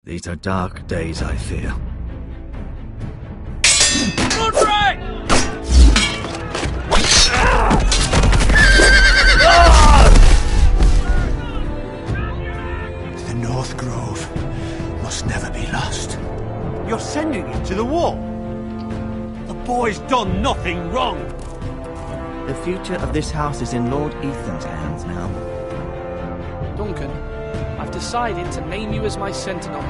These are dark days, I fear. The North Grove must never be lost. You're sending him to the war? The boy's done nothing wrong. The future of this house is in Lord Ethan's hands now. Duncan, I've decided to name you as my sentinel.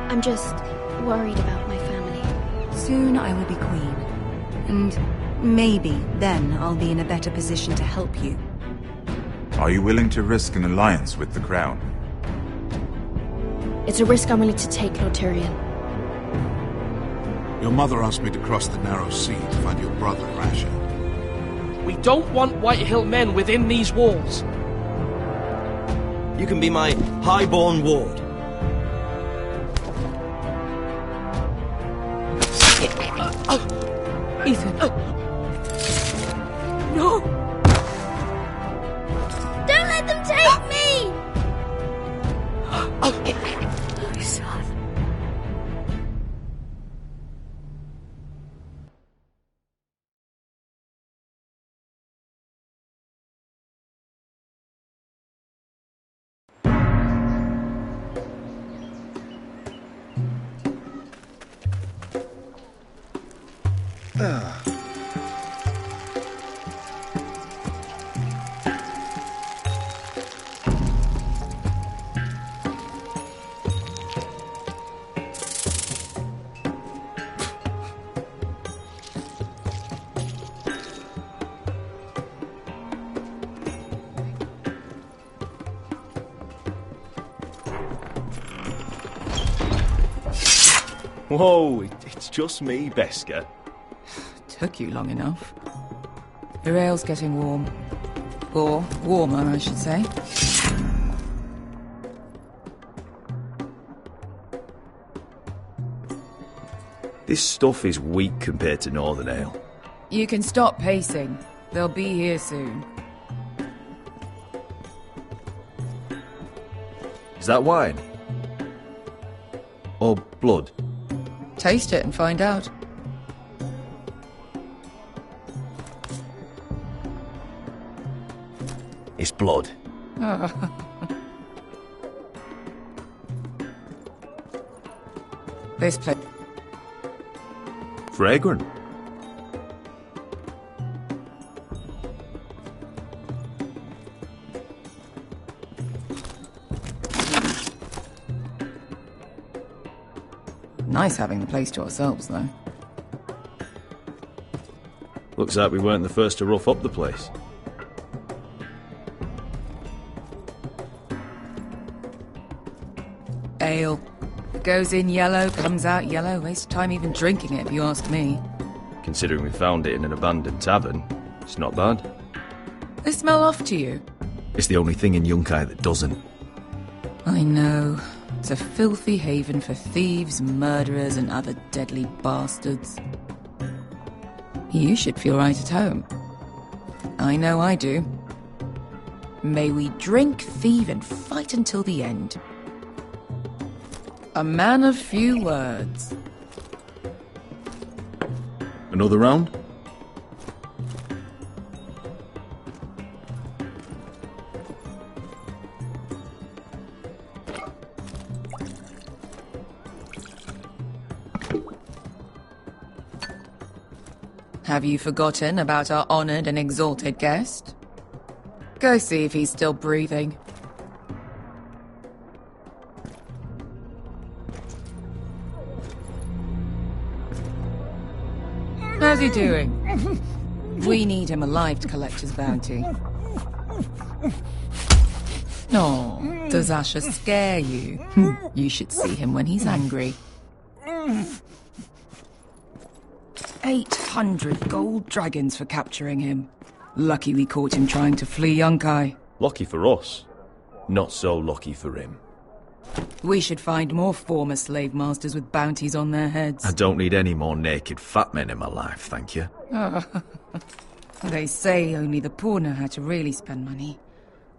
I'm just worried about my family. Soon I will be queen. And maybe then I'll be in a better position to help you. Are you willing to risk an alliance with the Crown? It's a risk I'm willing to take, Lord Tyrion. Your mother asked me to cross the narrow sea to find your brother, Rasha. We don't want Whitehill men within these walls. You can be my highborn ward. Ethan. No! Don't let them take me! My son. Whoa, it's just me, Beska. Took you long enough. The ale's getting warm. Or warmer, I should say. This stuff is weak compared to Northern Ale. You can stop pacing. They'll be here soon. Is that wine? Or blood? Taste it and find out. It's blood. This place. Fragrant. Nice having the place to ourselves, though. Looks like we weren't the first to rough up the place. Ale. Goes in yellow, comes out yellow. Waste time even drinking it, if you ask me. Considering we found it in an abandoned tavern, it's not bad. They smell off to you. It's the only thing in Yunkai that doesn't. I know. It's a filthy haven for thieves, murderers, and other deadly bastards. You should feel right at home. I know I do. May we drink, thieve, and fight until the end. A man of few words. Another round? Have you forgotten about our honoured and exalted guest? Go see if he's still breathing. How's he doing? We need him alive to collect his bounty. Oh, does Asher scare you? You should see him when he's angry. 800 gold dragons for capturing him. Lucky we caught him trying to flee Yunkai. Lucky for us. Not so lucky for him. We should find more former slave masters with bounties on their heads. I don't need any more naked fat men in my life, thank you. They say only the poor know how to really spend money.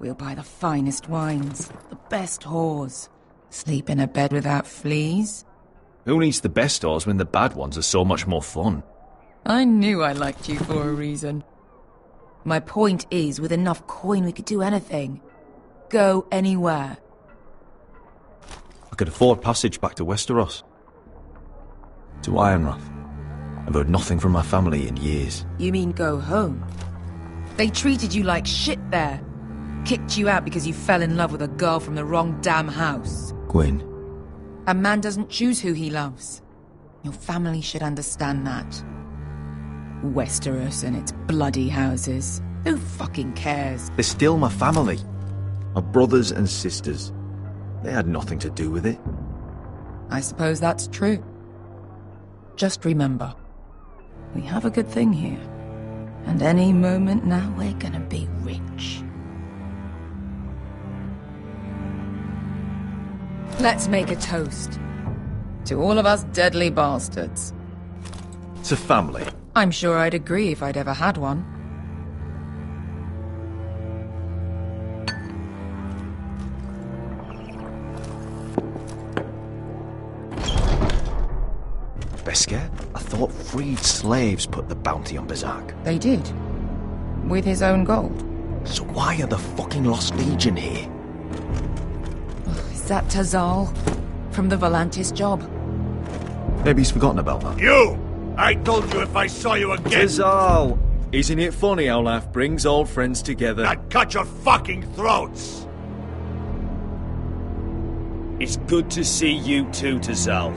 We'll buy the finest wines, the best whores, Sleep in a bed without fleas? Who needs the best stores when the bad ones are so much more fun? I knew I liked you for a reason. My point is, with enough coin we could do anything. Go anywhere. I could afford passage back to Westeros. To Ironrath. I've heard nothing from my family in years. You mean go home? They treated you like shit there. Kicked you out because you fell in love with a girl from the wrong damn house. Gwyn. A man doesn't choose who he loves. Your family should understand that. Westeros and its bloody houses. Who fucking cares? They're still my family. My brothers and sisters. They had nothing to do with it. I suppose that's true. Just remember, we have a good thing here. And any moment now we're gonna be rich. Let's make a toast. To all of us deadly bastards. To family. I'm sure I'd agree if I'd ever had one. Beskar? I thought freed slaves put the bounty on Berserk. They did. With his own gold. So why are the fucking Lost Legion here? Is that Tazal? From the Volantis job? Maybe he's forgotten about that. You! I told you if I saw you again... Tazal! Isn't it funny how life brings old friends together? I'd cut your fucking throats! It's good to see you too, Tazal.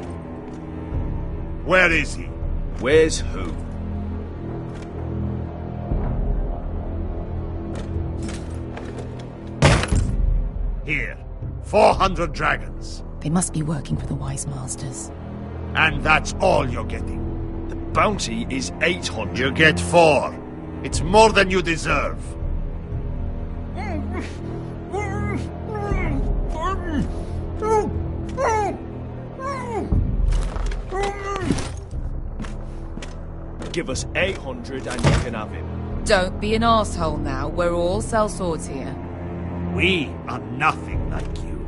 Where is he? Where's who? Here. 400 dragons. They must be working for the Wise Masters. And that's all you're getting. The bounty is 800. You get 4. It's more than you deserve. Give us 800 and you can have him. Don't be an asshole now. We're all sellswords here. We are nothing like you.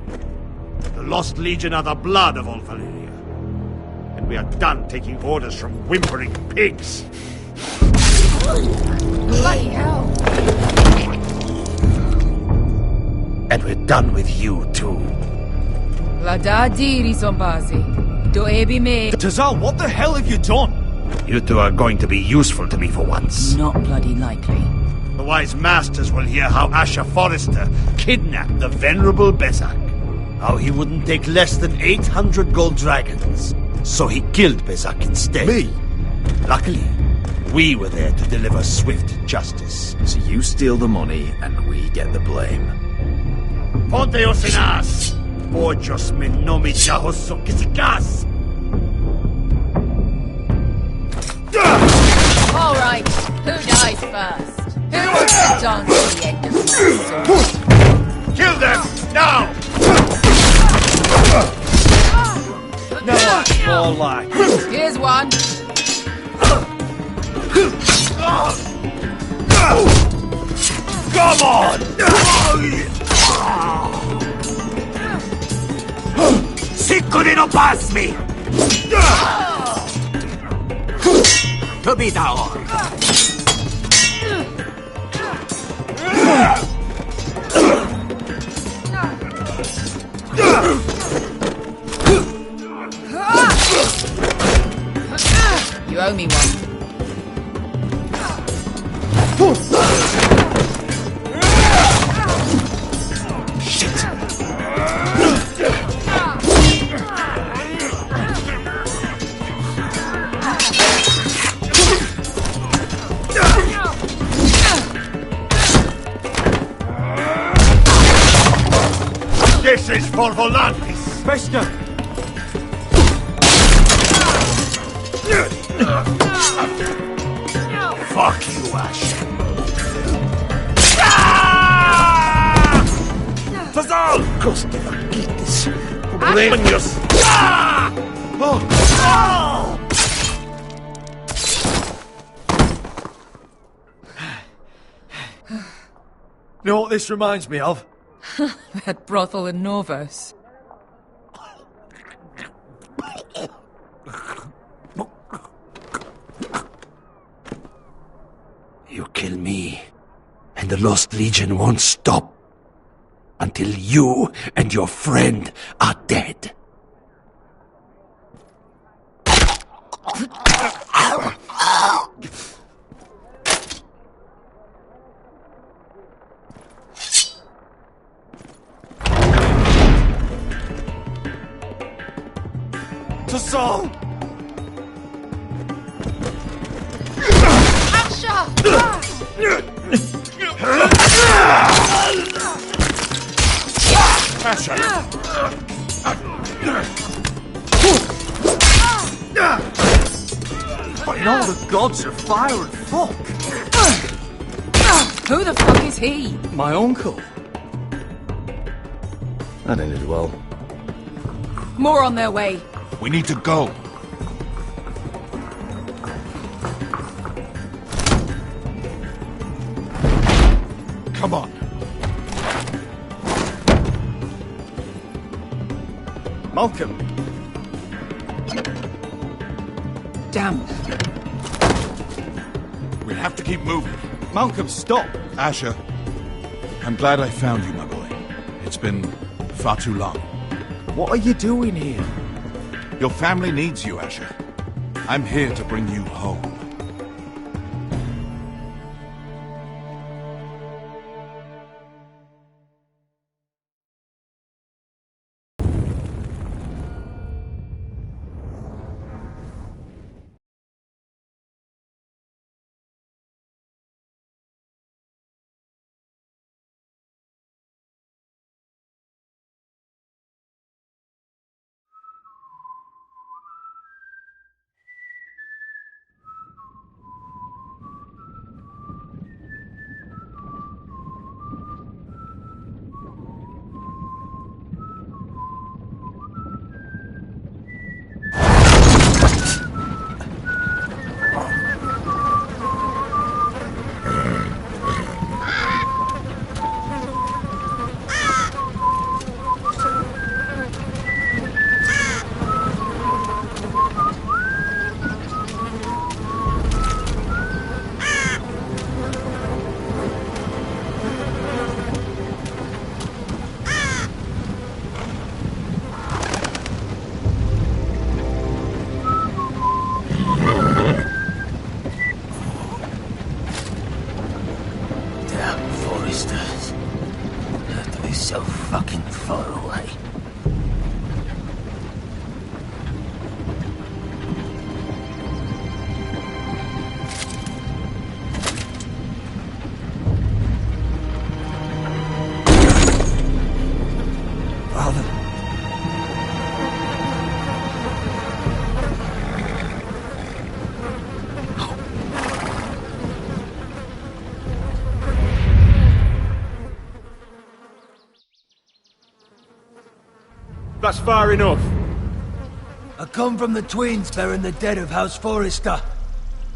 The Lost Legion are the blood of all Valyria. And we are done taking orders from whimpering pigs. Bloody hell! And we're done with you, too. La da diri sombazi. Do ebi me. Tazal, what the hell have you done? You two are going to be useful to me for once. Not bloody likely. The Wise Masters will hear how Asher Forrester kidnapped the venerable Bezzak. How he wouldn't take less than 800 gold dragons. So he killed Bezzak instead. Me? Luckily, we were there to deliver swift justice. So you steal the money and we get the blame. Ponteos en as! Ojos me nomi chahoso kisikas! All right, who dies first? Who wants to dance to the end of my sword? Kill them, now! No, more like. Here's one. Come on! Sicuri no pass me! To be down. You owe me one. This is for Volantis! Beskar! Fuck you, Ash. Tazal! Coste vaquitis. Demonios! You know what this reminds me of? That brothel in Norvos. the Lost Legion won't stop until you and your friend are dead. To Saul! Fighting all the gods of fire and fuck! Who the fuck is he? My uncle. That ended well. More on their way. We need to go. Come on. Malcolm! Damn. We have to keep moving. Malcolm, stop! Asher, I'm glad I found you, my boy. It's been far too long. What are you doing here? Your family needs you, Asher. I'm here to bring you home. So fucking far away. Father. That's far enough. I come from the twins bearing the dead of House Forrester.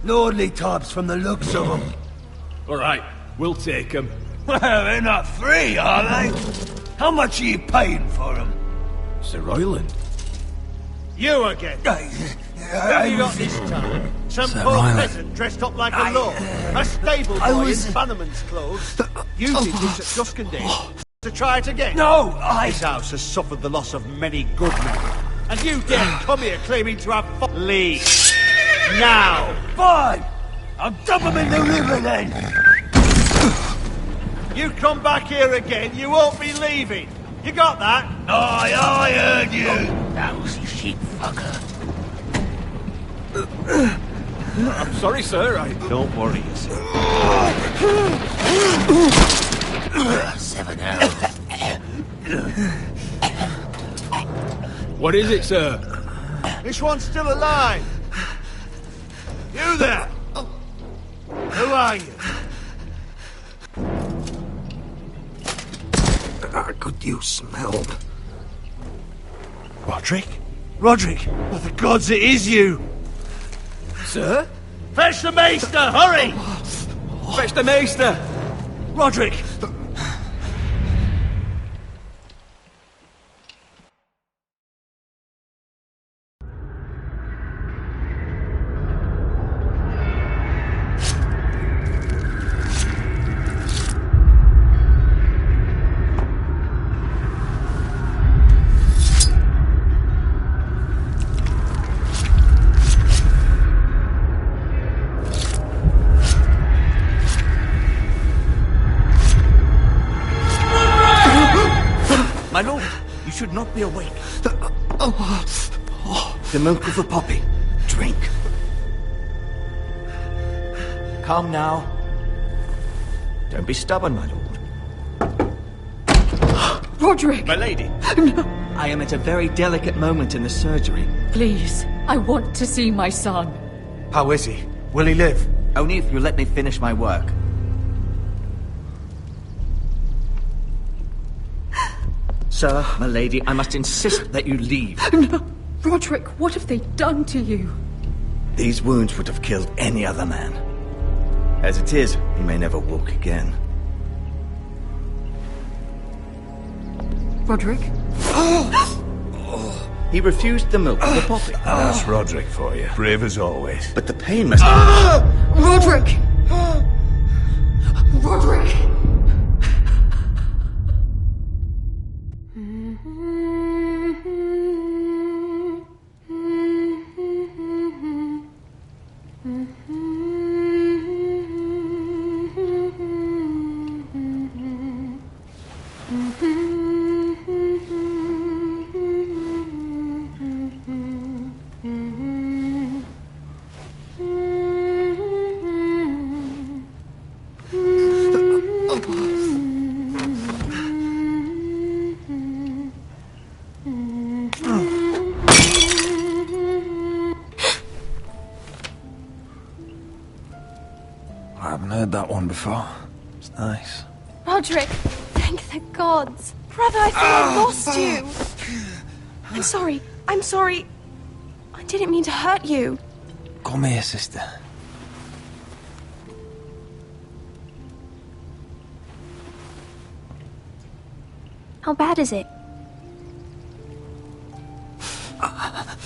Lordly types from the looks of them. Alright, we'll take them. Well, they're not free, are they? How much are you paying for them? Sir Royland. You again. Who have you got this time? Some Sir poor Royland. peasant dressed up like a lord. A stable boy in Bannerman's clothes. You did this at Duskendale. To try it again? No, This house has suffered the loss of many good men. And you dare come here claiming to have leave. Now! Fine! I'll dump them in the river then! You come back here again, you won't be leaving. You got that? I heard you! Lousy sheep fucker. I'm sorry, sir. Don't worry, sir. 7 arrows. What is it, sir? This one's still alive! You there! Who are you? Could you smell? Roderick? Roderick! Oh, the gods, it is you! Sir? Fetch the maester, hurry! Fetch the maester! Roderick! should not be awake. The milk of the poppy. Drink. Calm now. Don't be stubborn, my lord. Roderick! My lady! No. I am at a very delicate moment in the surgery. Please, I want to see my son. How is he? Will he live? Only if you let me finish my work. Sir, my lady, I must insist that you leave. No. Roderick, what have they done to you? These wounds would have killed any other man. As it is, he may never walk again. Roderick? He refused the milk of the poppy. That's Roderick for you. Brave as always. But the pain must... Roderick! Roderick! I haven't heard that one before. It's nice. Roderick, thank the gods. Brother, I thought I lost you. I'm sorry. I didn't mean to hurt you. Come here, sister. How bad is it?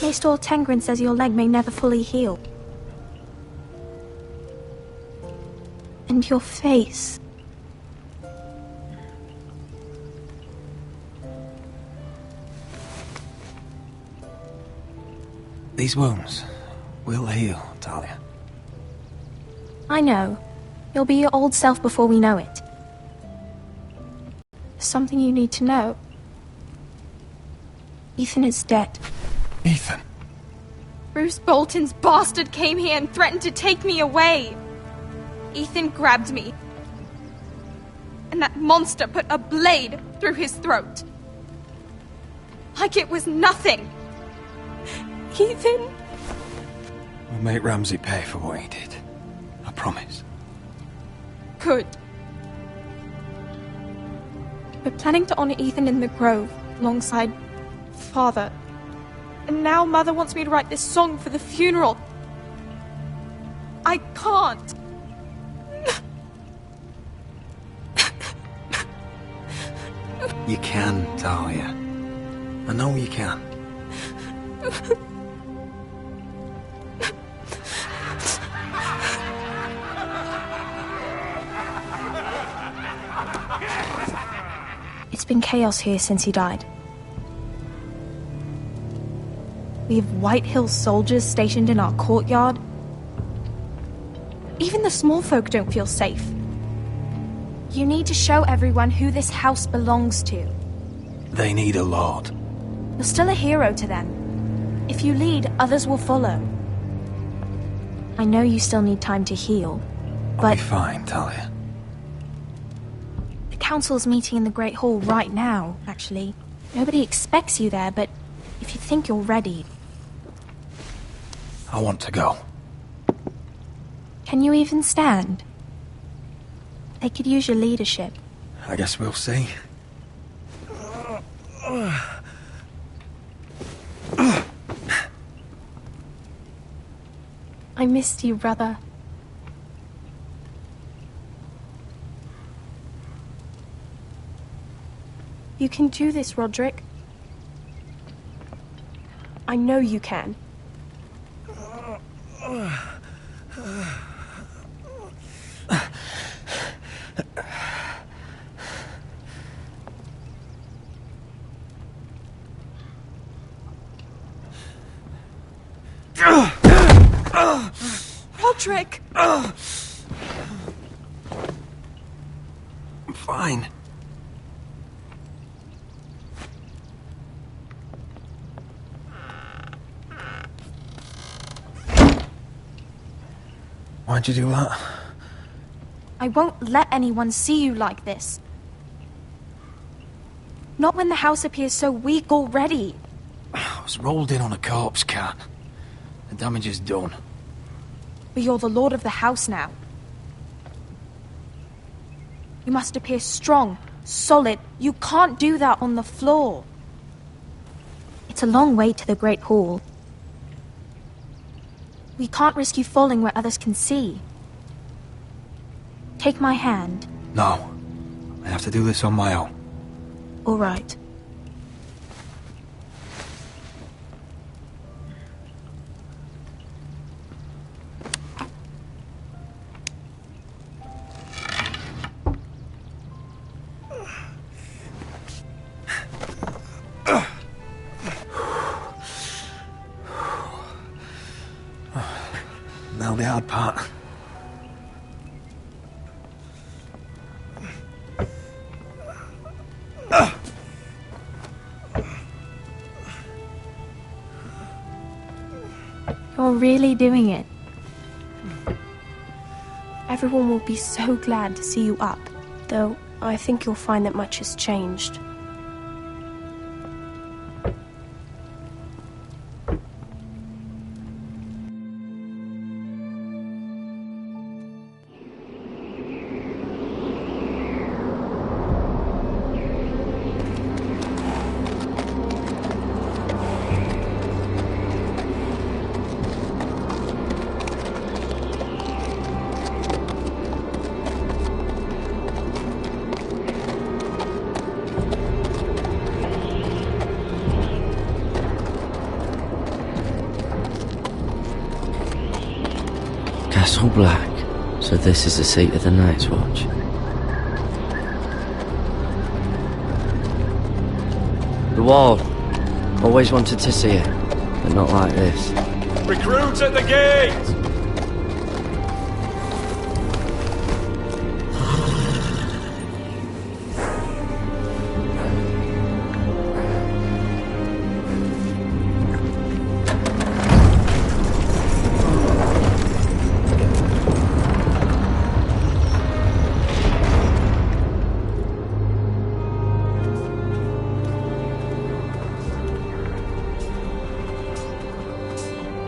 Maester Tengrin says your leg may never fully heal. And your face. These wounds will heal, Talia. I know. You'll be your old self before we know it. Something you need to know. Ethan is dead. Ethan? Bruce Bolton's bastard came here and threatened to take me away. Ethan grabbed me. And that monster put a blade through his throat. Like it was nothing. Ethan... We'll make Ramsay pay for what he did. I promise. Good. We're planning to honor Ethan in the Grove, alongside Father. And now Mother wants me to write this song for the funeral. I can't. You can, Talia. I know you can. It's been chaos here since he died. We have White Hill soldiers stationed in our courtyard. Even the small folk don't feel safe. You need to show everyone who this house belongs to. They need a lord. You're still a hero to them. If you lead, others will follow. I know you still need time to heal, but... I'll be fine, Talia. The council's meeting in the Great Hall right now, actually. Nobody expects you there, but if you think you're ready... I want to go. Can you even stand? They could use your leadership. I guess we'll see. I missed you, brother. You can do this, Roderick. I know you can. Roderick! I'm fine. Why'd you do that? I won't let anyone see you like this. Not when the house appears so weak already. I was rolled in on a corpse cart. The damage is done. But you're the lord of the house now. You must appear strong, solid. You can't do that on the floor. It's a long way to the Great Hall. We can't risk you falling where others can see. Take my hand. No. I have to do this on my own. All right. Now the hard part. You're really doing it. Everyone will be so glad to see you up. Though, I think you'll find that much has changed. Castle Black. So this is the seat of the Night's Watch. The wall. Always wanted to see it, but not like this. Recruits at the gate!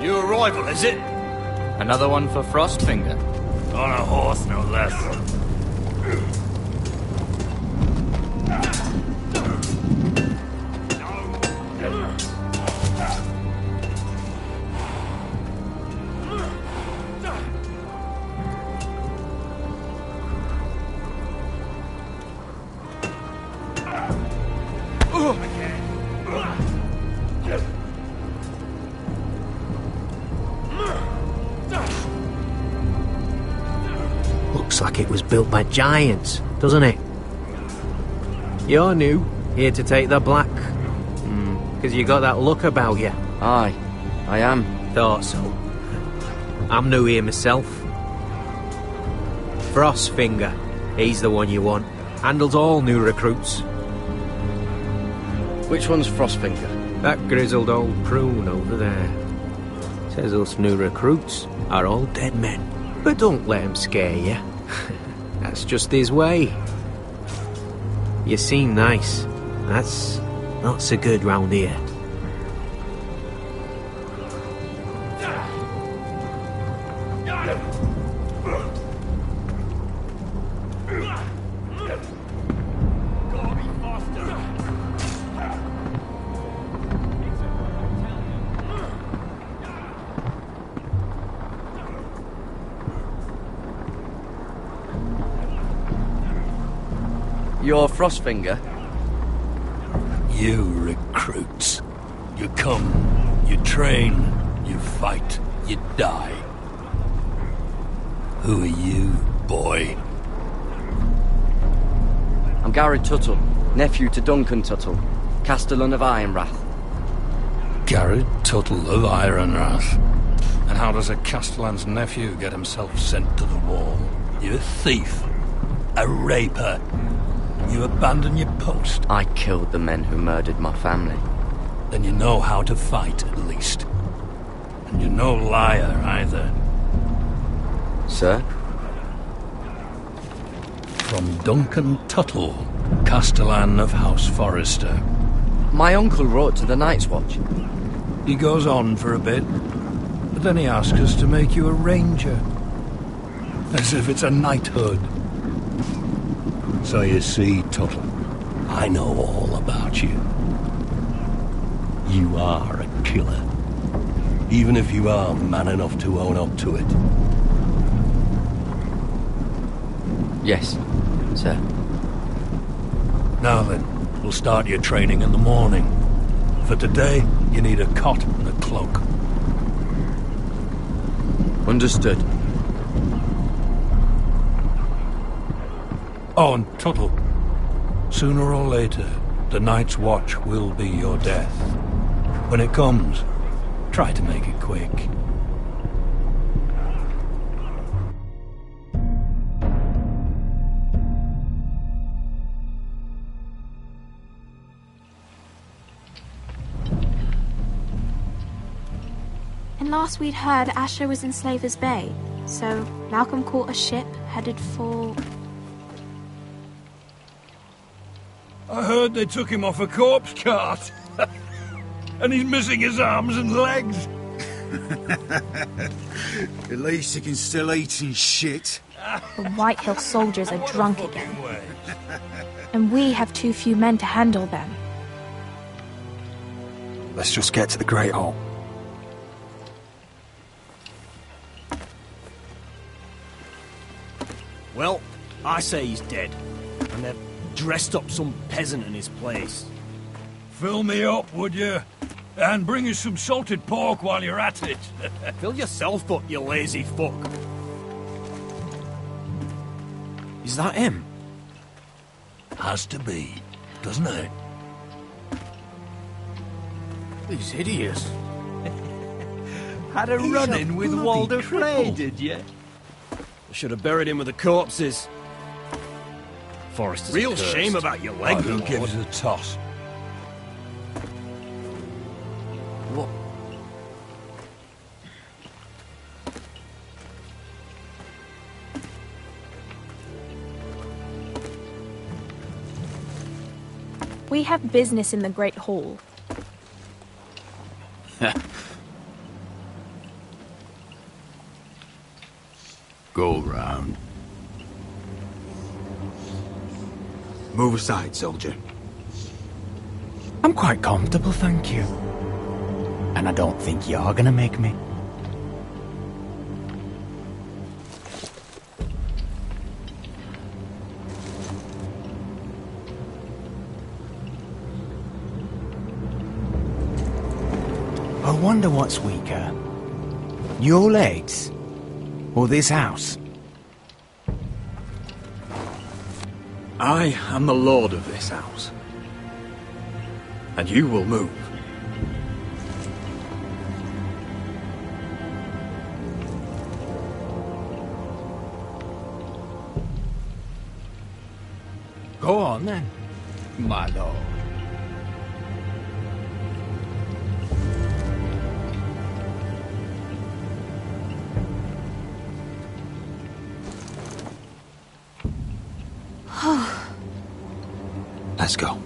New arrival, is it? Another one for Frostfinger. On a horse, no less. Looks like it was built by giants, doesn't it? You're new, here to take the black. Because you got that look about you. Aye, I am. Thought so. I'm new here myself. Frostfinger, he's the one you want. Handles all new recruits. Which one's Frostfinger? That grizzled old prune over there. Says us new recruits are all dead men. But don't let him scare you. That's just his way. You seem nice. That's not so good round here. You're Frostfinger? You recruits. You come, you train, you fight, you die. Who are you, boy? I'm Gary Tuttle, nephew to Duncan Tuttle, Castellan of Ironrath. Garrett Tuttle of Ironrath. And how does a Castellan's nephew get himself sent to the wall? You a thief, a raper. You abandon your post. I killed the men who murdered my family. Then you know how to fight, at least. And you're no liar, either. sir? From Duncan Tuttle, Castellan of House Forrester. My uncle wrote to the Night's Watch. He goes on for a bit, but then he asks us to make you a ranger. As if it's a knighthood. So you see, Tuttle, I know all about you. You are a killer. Even if you are man enough to own up to it. Yes, sir. Now then, we'll start your training in the morning. For today, you need a cot and a cloak. Understood. Oh, and Tuttle, sooner or later, the Night's Watch will be your death. When it comes, try to make it quick. And last we'd heard, Asher was in Slaver's Bay, so Malcolm caught a ship headed for... I heard they took him off a corpse cart. And he's missing his arms and legs. At least he can still eat and shit. The White Hill soldiers are drunk again. And we have too few men to handle them. Let's just get to the Great Hall. Well, I say he's dead. And they've dressed up some peasant in his place. Fill me up, would you? And bring us some salted pork while you're at it. Fill yourself up, you lazy fuck. Is that him? Has to be, doesn't it? He's hideous. Had a run-in with Walder Frey, did you? I should have buried him with the corpses. Forrester's real cursed. Shame about your leg, Who gives a toss? What? We have business in the Great Hall. Go round. Move aside, soldier. I'm quite comfortable, thank you. And I don't think you're gonna make me. I wonder what's weaker. Your legs? Or this house? I am the lord of this house. And you will move. Go on then, my lord. Let's go.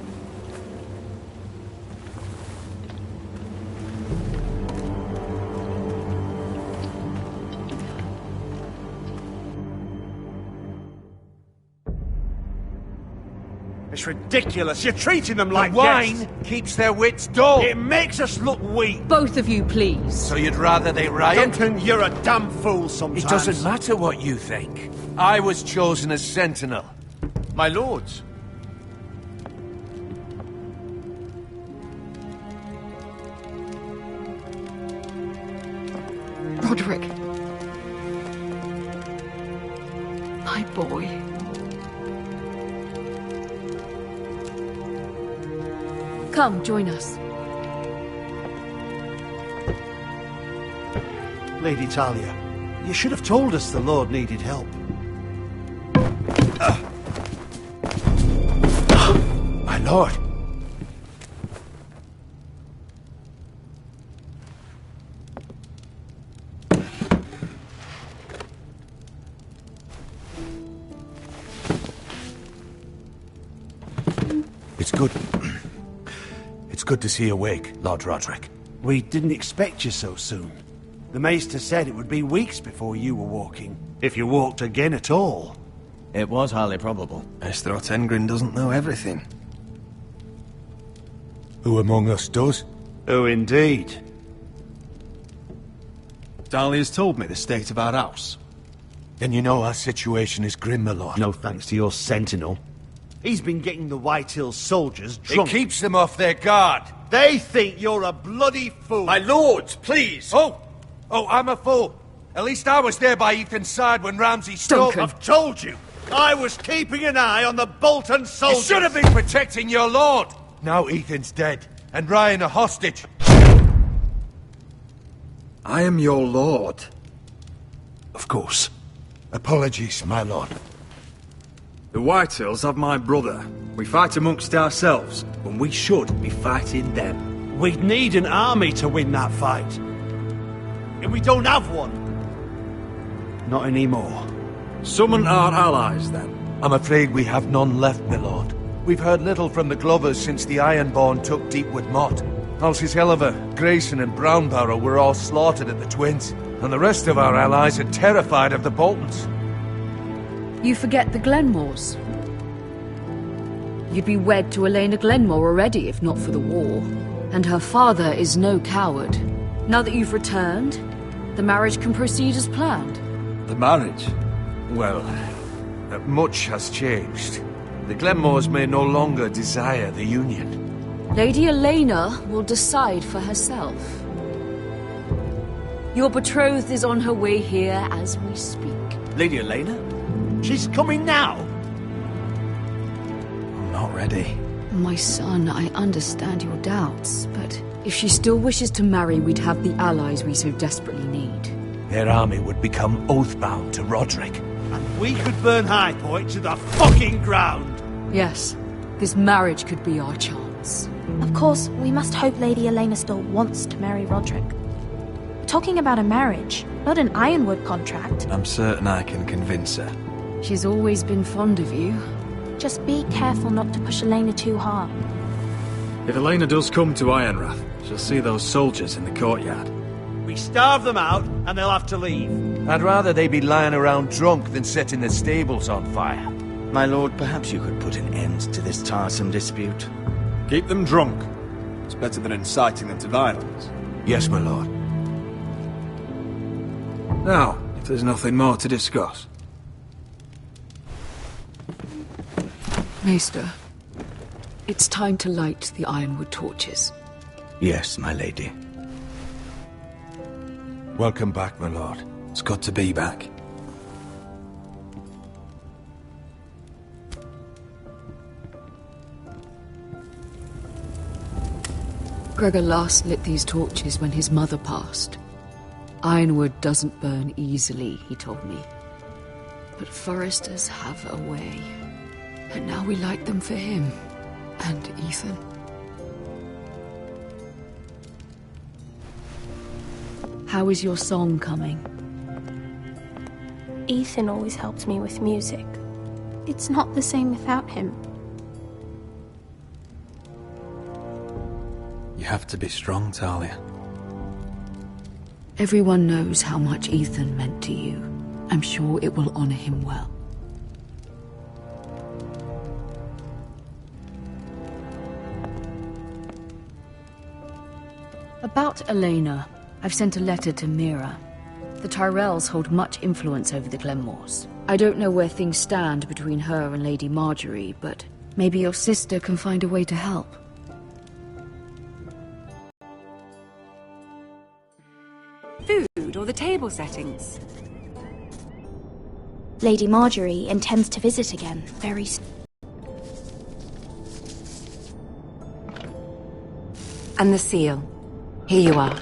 It's ridiculous. You're treating them like wine guests. keeps their wits dull. It makes us look weak. Both of you, please. So you'd rather they riot? Duncan, you're a damn fool sometimes. It doesn't matter what you think. I was chosen as sentinel. My lords. Roderick. My boy. Come, join us. Lady Talia, you should have told us the Lord needed help. My lord. It's good... it's good to see you awake, Lord Roderick. We didn't expect you so soon. The Maester said it would be weeks before you were walking, if you walked again at all. It was highly probable. Maester Otengrin doesn't know everything. Who among us does? Oh, indeed. Dahlia's told me the state of our house. Then you know our situation is grim, my lord. No thanks to your sentinel. He's been getting the White Hills soldiers drunk. It keeps them off their guard. They think you're a bloody fool. My lords, please! Oh, I'm a fool. At least I was there by Ethan's side when Ramsay stole... Duncan. I've told you. I was keeping an eye on the Bolton soldiers. You should have been protecting your lord. Now Ethan's dead, and Ryan a hostage. I am your lord. Of course. Apologies, my lord. The Whitehills have my brother. We fight amongst ourselves, when we should be fighting them. We'd need an army to win that fight. And we don't have one. Not anymore. Summon our allies, then. I'm afraid we have none left, my lord. We've heard little from the Glovers since the Ironborn took Deepwood Motte. Halsey's Helliver, Grayson and Brownbarrow were all slaughtered at the Twins, and the rest of our allies are terrified of the Boltons. You forget the Glenmores. You'd be wed to Elena Glenmore already if not for the war. And her father is no coward. Now that you've returned, the marriage can proceed as planned. The marriage? Well, much has changed. The Glenmores may no longer desire the union. Lady Elena will decide for herself. Your betrothed is on her way here as we speak. Lady Elena? She's coming now. I'm not ready. My son, I understand your doubts, but if she still wishes to marry, we'd have the allies we so desperately need. Their army would become oath-bound to Roderick. And we could burn High Point to the fucking ground. Yes, this marriage could be our chance. Of course, we must hope Lady Elena still wants to marry Roderick. We're talking about a marriage, not an Ironwood contract. I'm certain I can convince her. She's always been fond of you. Just be careful not to push Elena too hard. If Elena does come to Ironrath, she'll see those soldiers in the courtyard. We starve them out, and they'll have to leave. I'd rather they be lying around drunk than setting the stables on fire. My lord, perhaps you could put an end to this tiresome dispute. Keep them drunk. It's better than inciting them to violence. Yes, my lord. Now, if there's nothing more to discuss. Maester, it's time to light the Ironwood torches. Yes, my lady. Welcome back, my lord. It's good to be back. Gregor last lit these torches when his mother passed. Ironwood doesn't burn easily, he told me. But foresters have a way. And now we light them for him. And Ethan. How is your song coming? Ethan always helps me with music. It's not the same without him. You have to be strong, Talia. Everyone knows how much Ethan meant to you. I'm sure it will honor him well. About Elena, I've sent a letter to Mira. The Tyrells hold much influence over the Glenmores. I don't know where things stand between her and Lady Marjorie, but maybe your sister can find a way to help. Food or the table settings? Lady Marjorie intends to visit again very soon. And the seal. Here you are.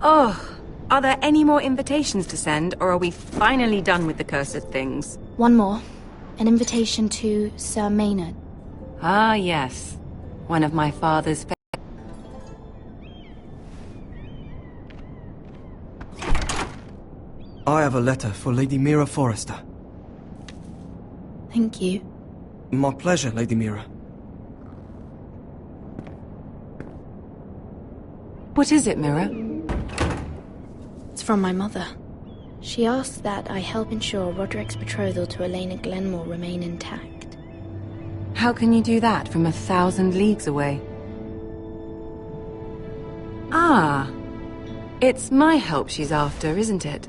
Oh, are there any more invitations to send, or are we finally done with the cursed things? One more. An invitation to Sir Maynard. Ah, yes. One of my father's I have a letter for Lady Mira Forrester. Thank you. My pleasure, Lady Mira. What is it, Mira? It's from my mother. She asks that I help ensure Roderick's betrothal to Elena Glenmore remain intact. How can you do that from 1,000 leagues away? Ah, it's my help she's after, isn't it?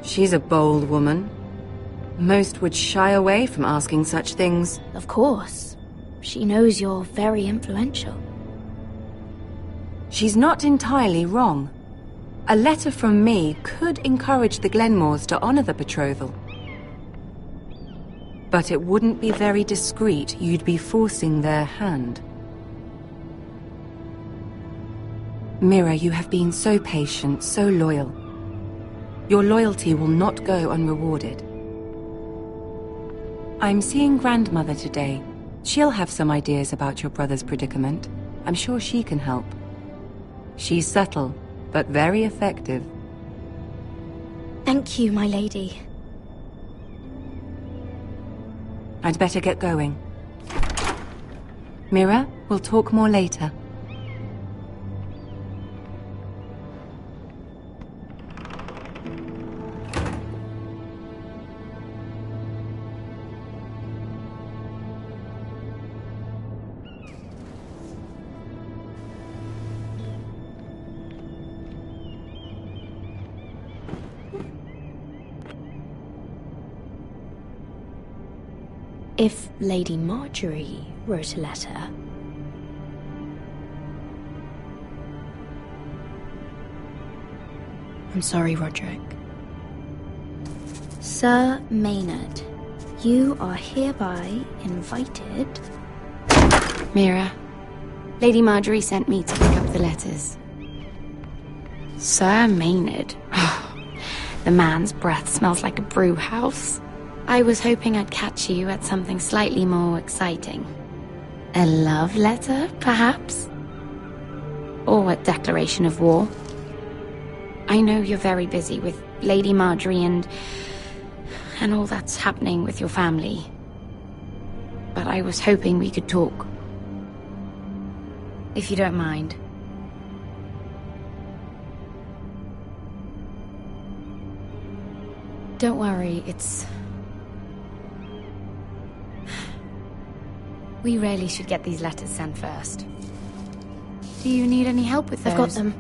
She's a bold woman. Most would shy away from asking such things. Of course. She knows you're very influential. She's not entirely wrong. A letter from me could encourage the Glenmores to honor the betrothal. But it wouldn't be very discreet. You'd be forcing their hand. Mira, you have been so patient, so loyal. Your loyalty will not go unrewarded. I'm seeing Grandmother today. She'll have some ideas about your brother's predicament. I'm sure she can help. She's subtle, but very effective. Thank you, my lady. I'd better get going. Mira, we'll talk more later. If Lady Marjorie wrote a letter... I'm sorry, Roderick. Sir Maynard, you are hereby invited... Mira, Lady Marjorie sent me to pick up the letters. Sir Maynard? The man's breath smells like a brew house. I was hoping I'd catch you at something slightly more exciting. A love letter, perhaps? Or a declaration of war? I know you're very busy with Lady Marjorie and all that's happening with your family. But I was hoping we could talk. If you don't mind. Don't worry, it's... We really should get these letters sent first. Do you need any help with those? I've got them.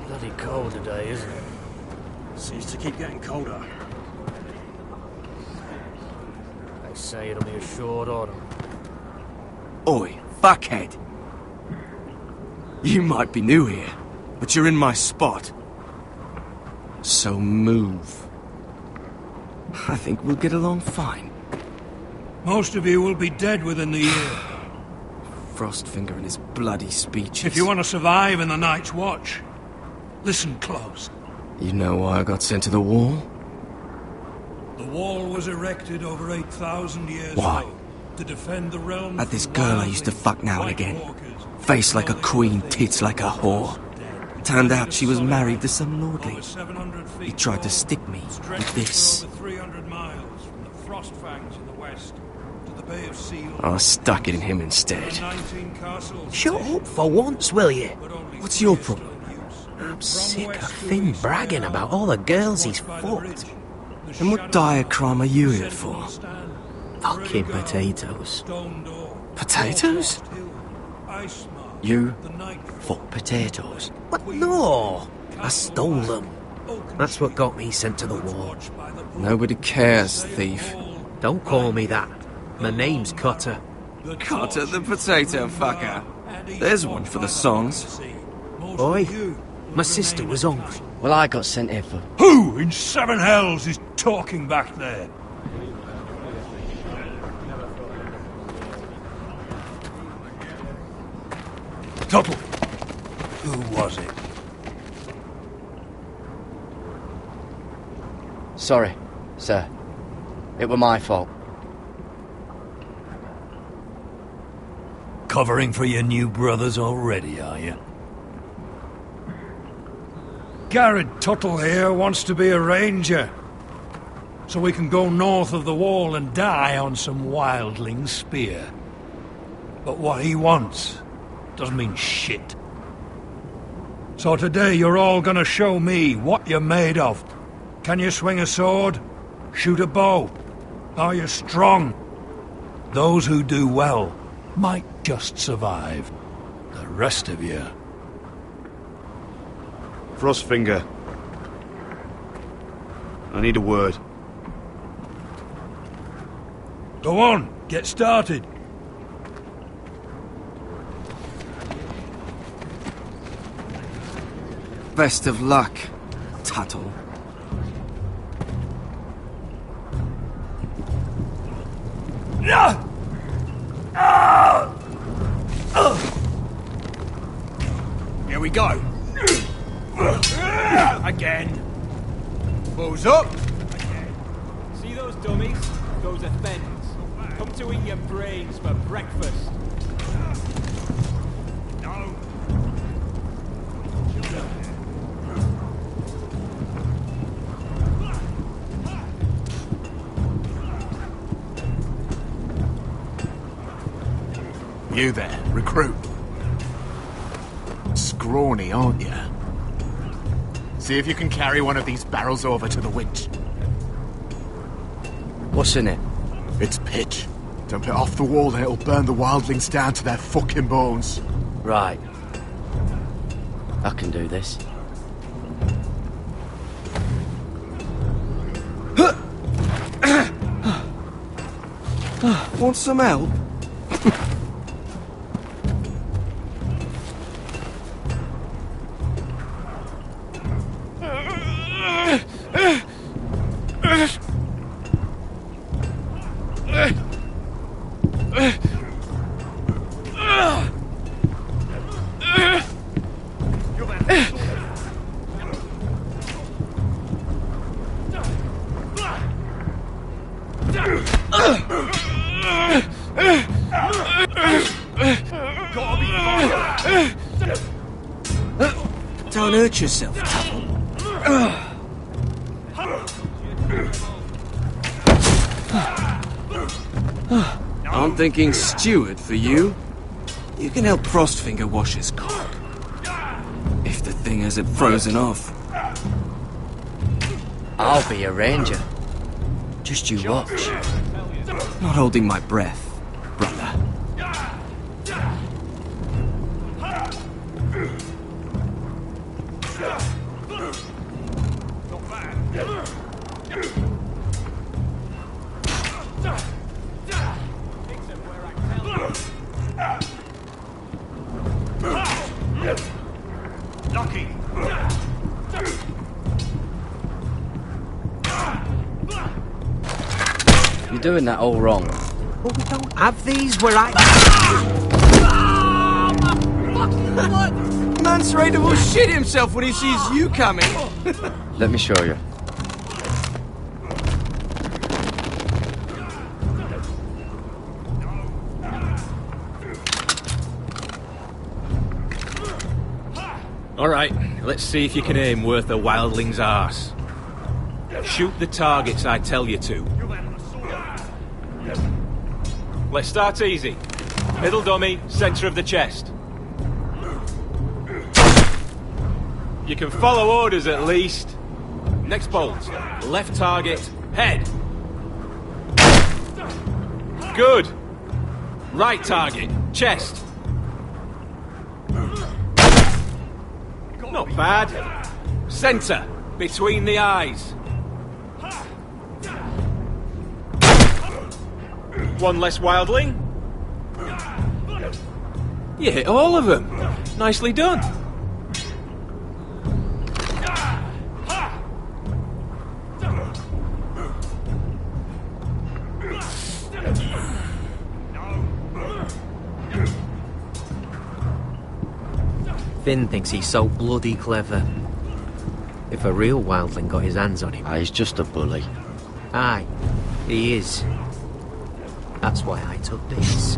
Bloody cold today, isn't it? Seems to keep getting colder. Say it'll be a short autumn. Oi, fuckhead. You might be new here, but you're in my spot. So move. I think we'll get along fine. Most of you will be dead within the year. Frostfinger and his bloody speeches. If you want to survive in the Night's Watch, listen close. You know why I got sent to the wall? The wall was erected over 8,000 years Why? ago to defend the realm. Had this girl I used to fuck now and again. Face like a queen, tits like a whore. Turned out she was married to some lordly. He tried to stick me with this. I stuck it in him instead. Shut up for once, will you? What's your problem? I'm sick of Finn bragging about all the girls he's fucked. And what dire crime are you here for? Fucking potatoes. Potatoes? You fuck potatoes? What? No! I stole them. That's what got me sent to the war. Nobody cares, thief. Don't call me that. My name's Cutter. Cutter the potato fucker. There's one for the songs. Boy, my sister was hungry. Well, I got sent here for... Who in seven hells is talking back there? Tuttle, who was it? Sorry, sir. It were my fault. covering for your new brothers already, are you? Garrett Tuttle here wants to be a ranger, so we can go north of the wall and die on some wildling spear. But what he wants doesn't mean shit. So today you're all gonna show me what you're made of. Can you swing a sword? Shoot a bow? Are you strong? Those who do well might just survive. The rest of you... Frostfinger. I need a word. Go on, get started. Best of luck, Tuttle. Here we go. Again. Balls up. See those dummies? Those are thens. Come to eat your brains for breakfast. No. You there, recruit. Scrawny, aren't you? See if you can carry one of these barrels over to the winch. What's in it? It's pitch. Dump it off the wall and it'll burn the wildlings down to their fucking bones. Right. I can do this. Want some help? Don't hurt yourself, Tuttle. I'm thinking steward for you. You can help Frostfinger wash his cock. If the thing hasn't frozen off. I'll be a ranger. Just you watch. Not holding my breath, brother. Lucky. You're doing that all wrong. But we don't have these where I... Mance Raider will shit himself when he sees you coming. Let me show you. All right, let's see if you can aim worth a wildling's arse. Shoot the targets I tell you to. Let's start easy. Middle dummy, centre of the chest. You can follow orders at least. Next bolt. Left target, head. Good. Right target, chest. Not bad. Centre, between the eyes. One less wildling. You hit all of them. Nicely done. Finn thinks he's so bloody clever. If a real wildling got his hands on him... He's just a bully. Aye, he is. That's why I took this.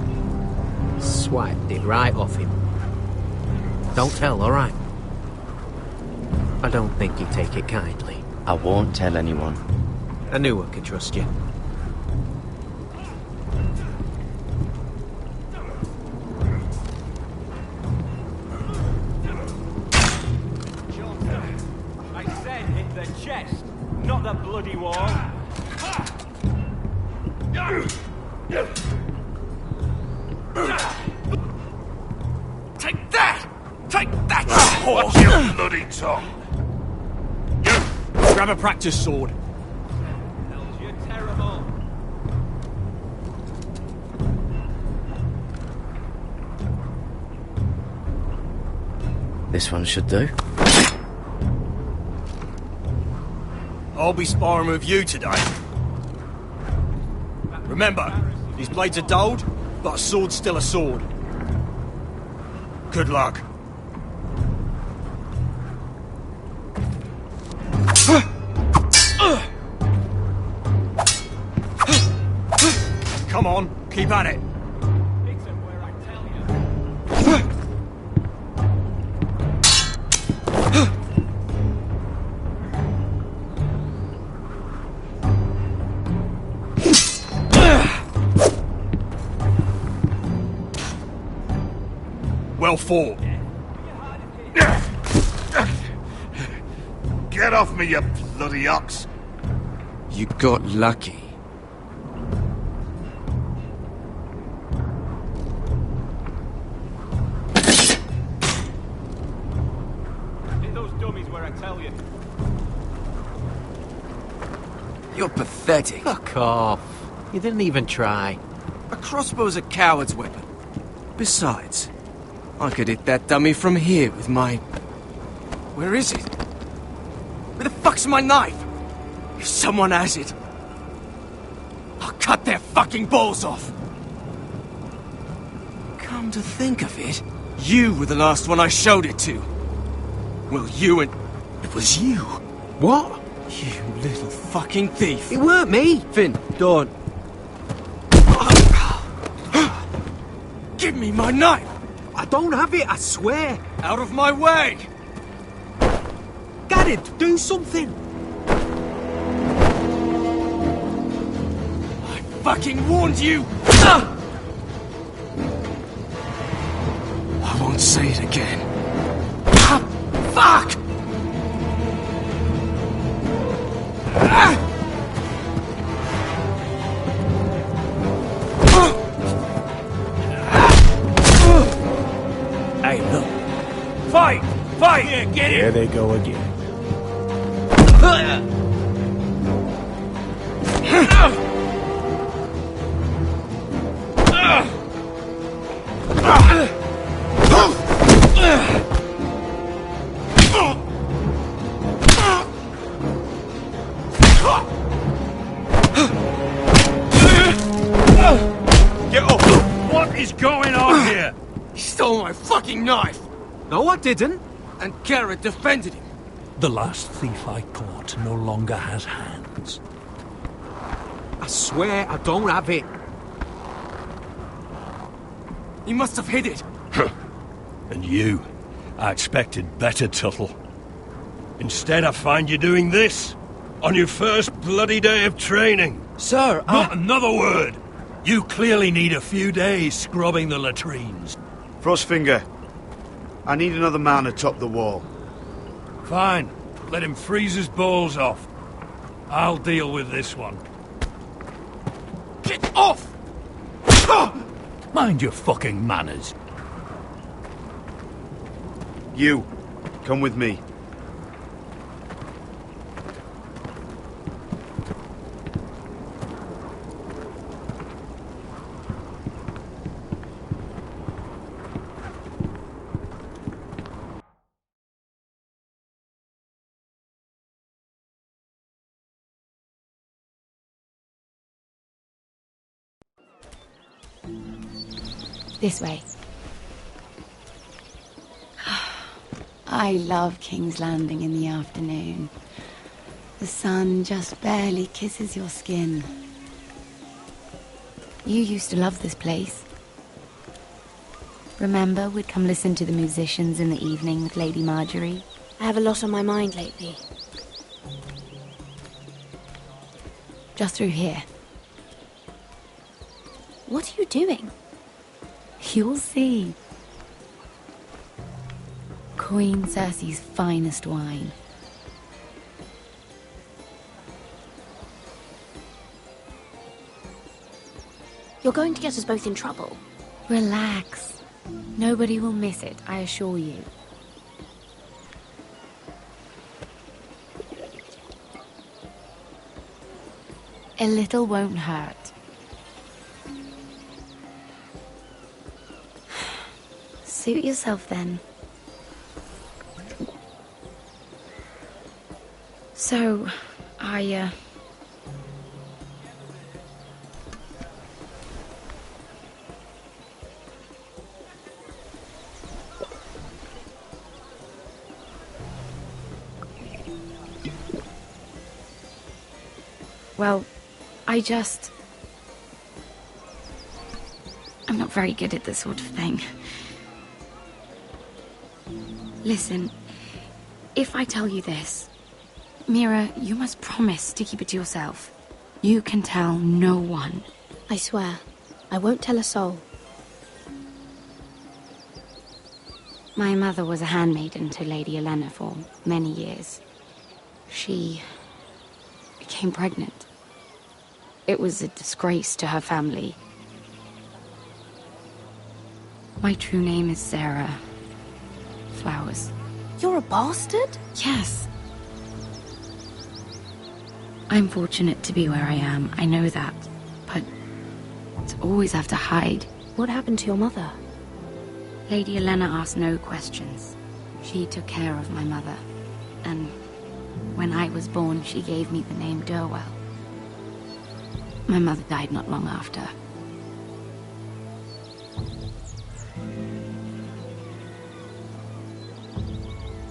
Swiped it right off him. Don't tell, alright? I don't think he'd take it kindly. I won't tell anyone. I knew I could trust you. I said hit the chest, not the bloody wall. Take that! Take that! Watch your bloody tongue! Grab a practice sword. You're terrible. This one should do. I'll be sparring with you today. Remember, these blades are dulled, but a sword's still a sword. Good luck. Come on, keep at it. Well fought. Get off me, you bloody ox! You got lucky. Hit those dummies where I tell you. You're pathetic. Fuck off. You didn't even try. A crossbow's a coward's weapon. Besides, I could hit that dummy from here with my... Where is it? Where the fuck's my knife? If someone has it, I'll cut their fucking balls off. Come to think of it, you were the last one I showed it to. Well, you and... It was you. What? You little fucking thief. It weren't me. Finn, don't. Give me my knife! I don't have it, I swear. Out of my way! Garrett, do something. I fucking warned you! I won't say it again. Fuck! Hey, look. Fight! Fight! Yeah, get it! Here they go again. Get up! What is going on here? He stole my fucking knife! No, I didn't. And Garrett defended him. The last thief I caught no longer has hands. I swear I don't have it. He must have hid it. And you? I expected better, Tuttle. Instead, I find you doing this on your first bloody day of training. Sir, Not another word! You clearly need a few days scrubbing the latrines. Frostfinger, I need another man atop the wall. Fine. Let him freeze his balls off. I'll deal with this one. Get off! Mind your fucking manners. You, come with me. This way. I love King's Landing in the afternoon. The sun just barely kisses your skin. You used to love this place. Remember, we'd come listen to the musicians in the evening with Lady Marjorie? I have a lot on my mind lately. Just through here. What are you doing? You'll see. Queen Cersei's finest wine. You're going to get us both in trouble. Relax. Nobody will miss it, I assure you. A little won't hurt. Suit yourself then. So, well, I'm not very good at this sort of thing. Listen, if I tell you this, Mira, you must promise to keep it to yourself. You can tell no one. I swear, I won't tell a soul. My mother was a handmaiden to Lady Olenna for many years. She became pregnant. It was a disgrace to her family. My true name is Sarah Flowers. You're a bastard? Yes. I'm fortunate to be where I am, I know that. But to always have to hide. What happened to your mother? Lady Olenna asked no questions. She took care of my mother. And when I was born, she gave me the name Durwell. My mother died not long after.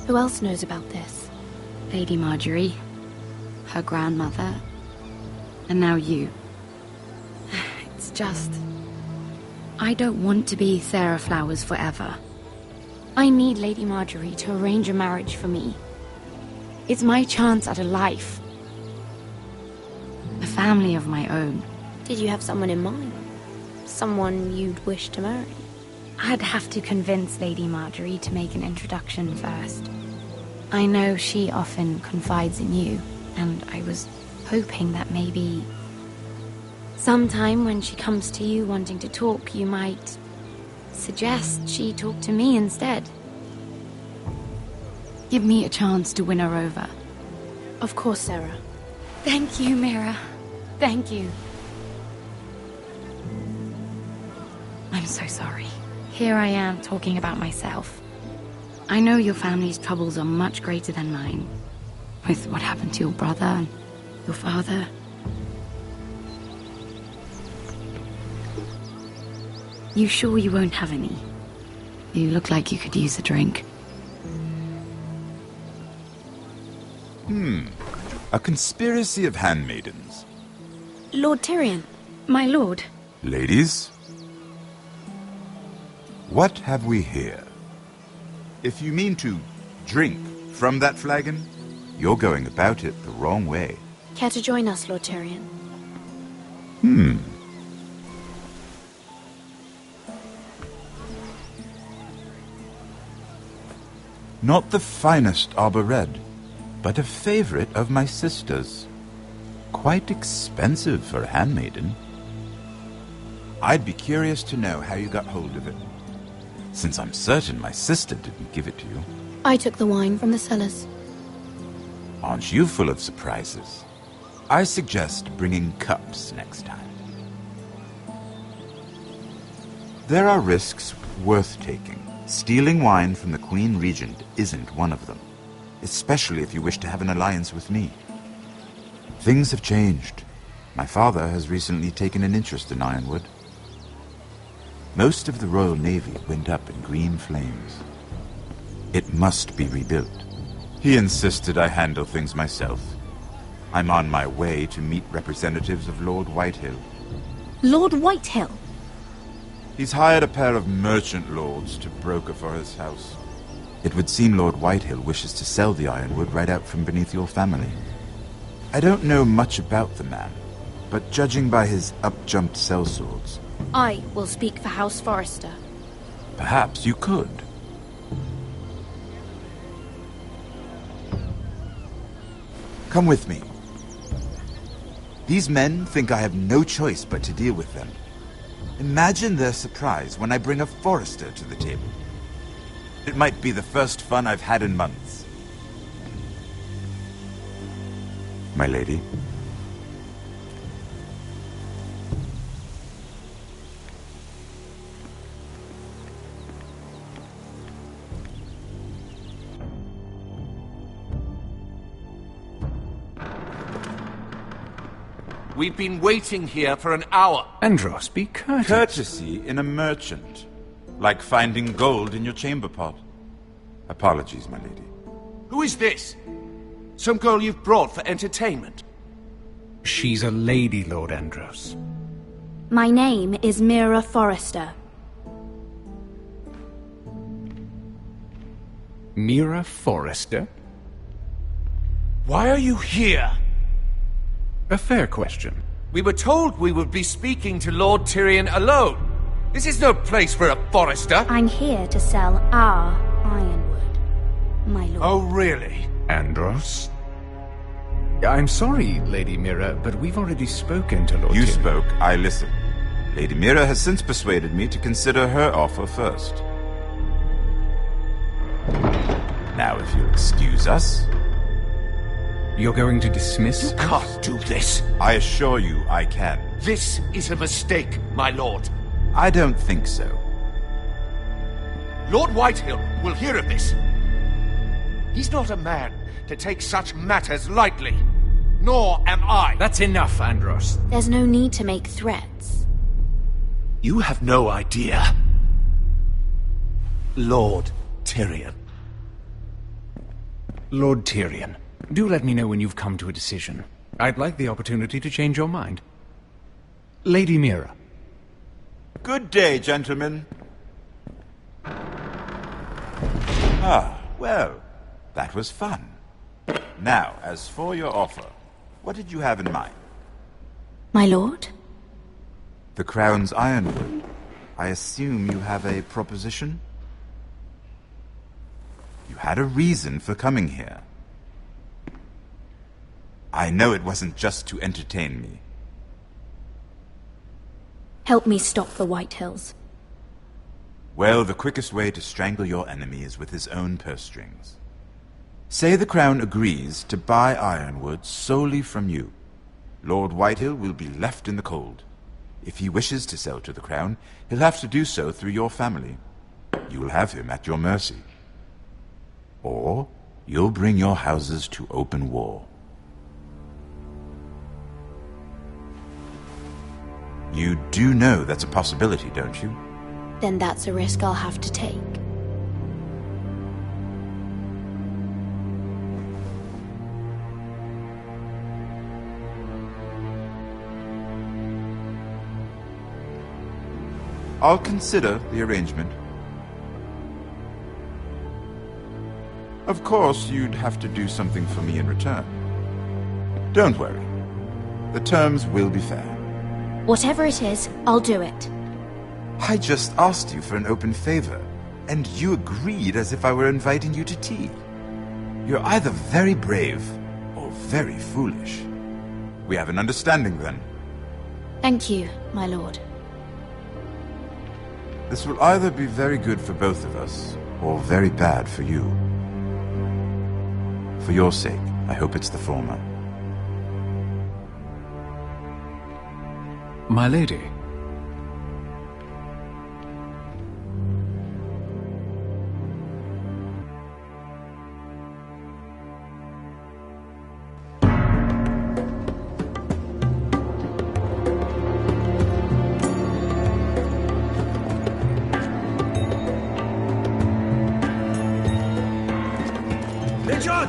Who else knows about this? Lady Marjorie, her grandmother, and now you. It's just... I don't want to be Sarah Flowers forever. I need Lady Marjorie to arrange a marriage for me. It's my chance at a life. A family of my own. Did you have someone in mind? Someone you'd wish to marry? I'd have to convince Lady Marjorie to make an introduction first. I know she often confides in you, and I was hoping that maybe... sometime when she comes to you wanting to talk, you might suggest she talk to me instead. Give me a chance to win her over. Of course, Sarah. Thank you, Mira. Thank you. I'm so sorry. Here I am talking about myself. I know your family's troubles are much greater than mine. With what happened to your brother and your father. You sure you won't have any? You look like you could use a drink. A conspiracy of handmaidens. Lord Tyrion. My lord. Ladies? What have we here? If you mean to drink from that flagon, you're going about it the wrong way. Care to join us, Lord Tyrion? Not the finest arbor red, but a favorite of my sister's. Quite expensive for a handmaiden. I'd be curious to know how you got hold of it, since I'm certain my sister didn't give it to you. I took the wine from the cellars. Aren't you full of surprises? I suggest bringing cups next time. There are risks worth taking. Stealing wine from the Queen Regent isn't one of them, especially if you wish to have an alliance with me. Things have changed. My father has recently taken an interest in Ironwood. Most of the Royal Navy went up in green flames. It must be rebuilt. He insisted I handle things myself. I'm on my way to meet representatives of Lord Whitehill. Lord Whitehill? He's hired a pair of merchant lords to broker for his house. It would seem Lord Whitehill wishes to sell the ironwood right out from beneath your family. I don't know much about the man, but judging by his up-jumped sellswords... I will speak for House Forrester. Perhaps you could. Come with me. These men think I have no choice but to deal with them. Imagine their surprise when I bring a Forrester to the table. It might be the first fun I've had in months. My lady. We've been waiting here for an hour. Andros, be courteous. Courtesy in a merchant. Like finding gold in your chamber pot. Apologies, my lady. Who is this? Some girl you've brought for entertainment? She's a lady, Lord Andros. My name is Mira Forrester. Mira Forrester? Why are you here? A fair question. We were told we would be speaking to Lord Tyrion alone. This is no place for a Forrester. I'm here to sell our ironwood, my lord. Oh, really? Andros? I'm sorry, Lady Mira, but we've already spoken to Lord You Tyrion. spoke, I listened. Lady Mira has since persuaded me to consider her offer first. Now, if you'll excuse us... You're going to dismiss? You can't do this. I assure you I can. This is a mistake, my lord. I don't think so. Lord Whitehill will hear of this. He's not a man to take such matters lightly. Nor am I. That's enough, Andros. There's no need to make threats. You have no idea. Lord Tyrion. Lord Tyrion, do let me know when you've come to a decision. I'd like the opportunity to change your mind. Lady Mira. Good day, gentlemen. Ah, well, that was fun. Now, as for your offer, what did you have in mind? My lord? The Crown's ironwood. I assume you have a proposition? You had a reason for coming here. I know it wasn't just to entertain me. Help me stop the Whitehills. Well, the quickest way to strangle your enemy is with his own purse strings. Say the Crown agrees to buy ironwood solely from you. Lord Whitehill will be left in the cold. If he wishes to sell to the Crown, he'll have to do so through your family. You will have him at your mercy. Or you'll bring your houses to open war. You do know that's a possibility, don't you? Then that's a risk I'll have to take. I'll consider the arrangement. Of course, you'd have to do something for me in return. Don't worry. The terms will be fair. Whatever it is, I'll do it. I just asked you for an open favor, and you agreed as if I were inviting you to tea. You're either very brave or very foolish. We have an understanding then. Thank you, my lord. This will either be very good for both of us, or very bad for you. For your sake, I hope it's the former. My lady. Richard!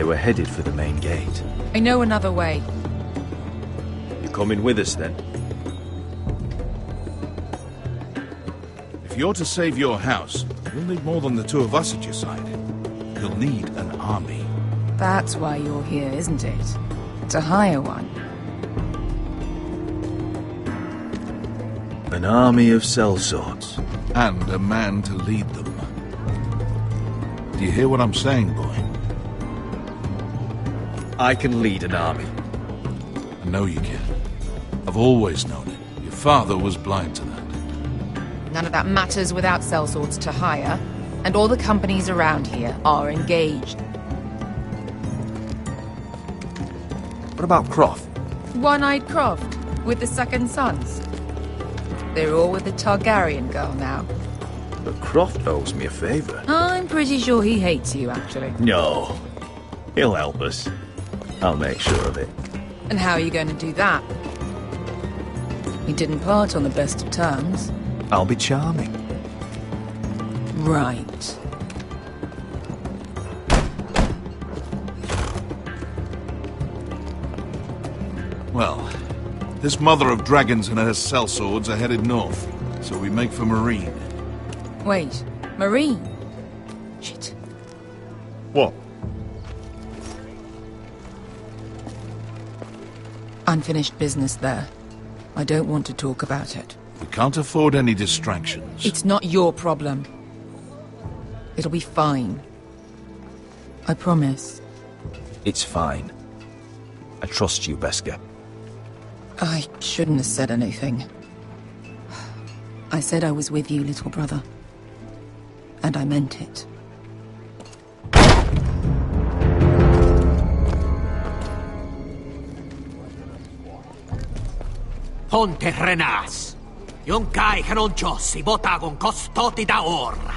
They were headed for the main gate. I know another way. You coming with us, then? If you're to save your house, you'll need more than the two of us at your side. You'll need an army. That's why you're here, isn't it? To hire one. An army of sellswords. And a man to lead them. Do you hear what I'm saying, boy? I can lead an army. I know you can. I've always known it. Your father was blind to that. None of that matters without sellswords to hire, and all the companies around here are engaged. What about Croft? One-Eyed Croft, with the second sons. They're all with the Targaryen girl now. But Croft owes me a favour. I'm pretty sure he hates you, actually. No. He'll help us. I'll make sure of it. And how are you going to do that? We didn't part on the best of terms. I'll be charming. Right. Well, this mother of dragons and her sellswords are headed north, so we make for Marine. Wait, Marine? Shit. What? Unfinished business there. I don't want to talk about it. We can't afford any distractions. It's not your problem. It'll be fine. I promise. It's fine. I trust you, Beskha. I shouldn't have said anything. I said I was with you, little brother. And I meant it. Ponte Renas. Yon kai canon jossi botagon costoti da orra.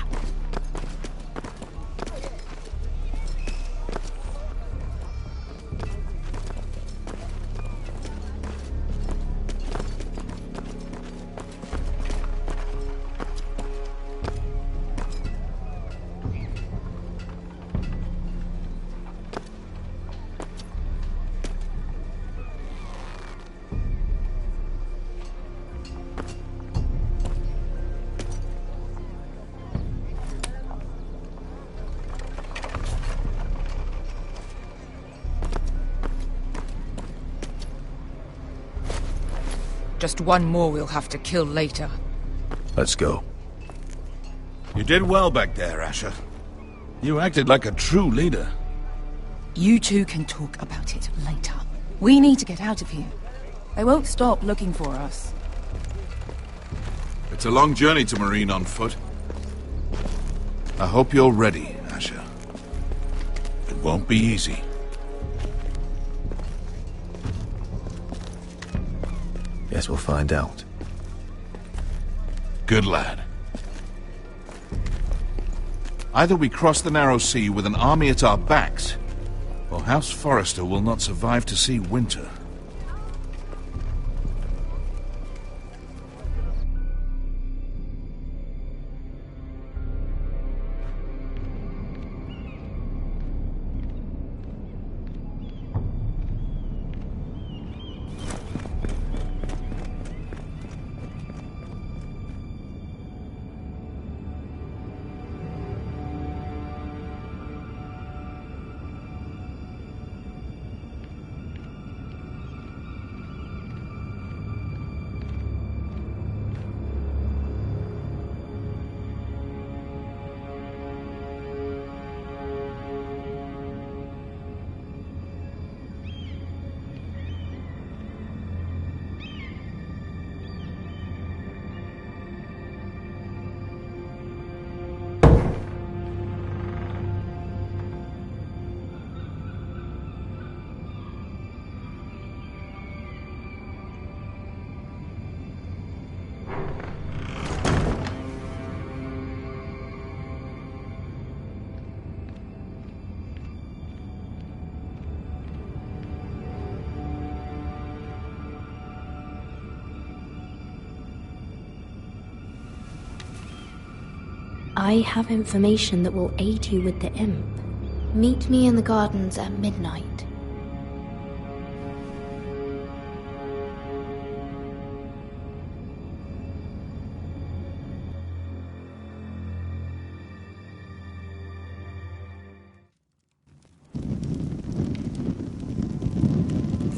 Just one more we'll have to kill later. Let's go. You did well back there, Asher. You acted like a true leader. You two can talk about it later. We need to get out of here. They won't stop looking for us. It's a long journey to Marine on foot. I hope you're ready, Asher. It won't be easy. Guess we'll find out. Good lad. Either we cross the narrow sea with an army at our backs, or House Forrester will not survive to see winter. I have information that will aid you with the imp. Meet me in the gardens at midnight.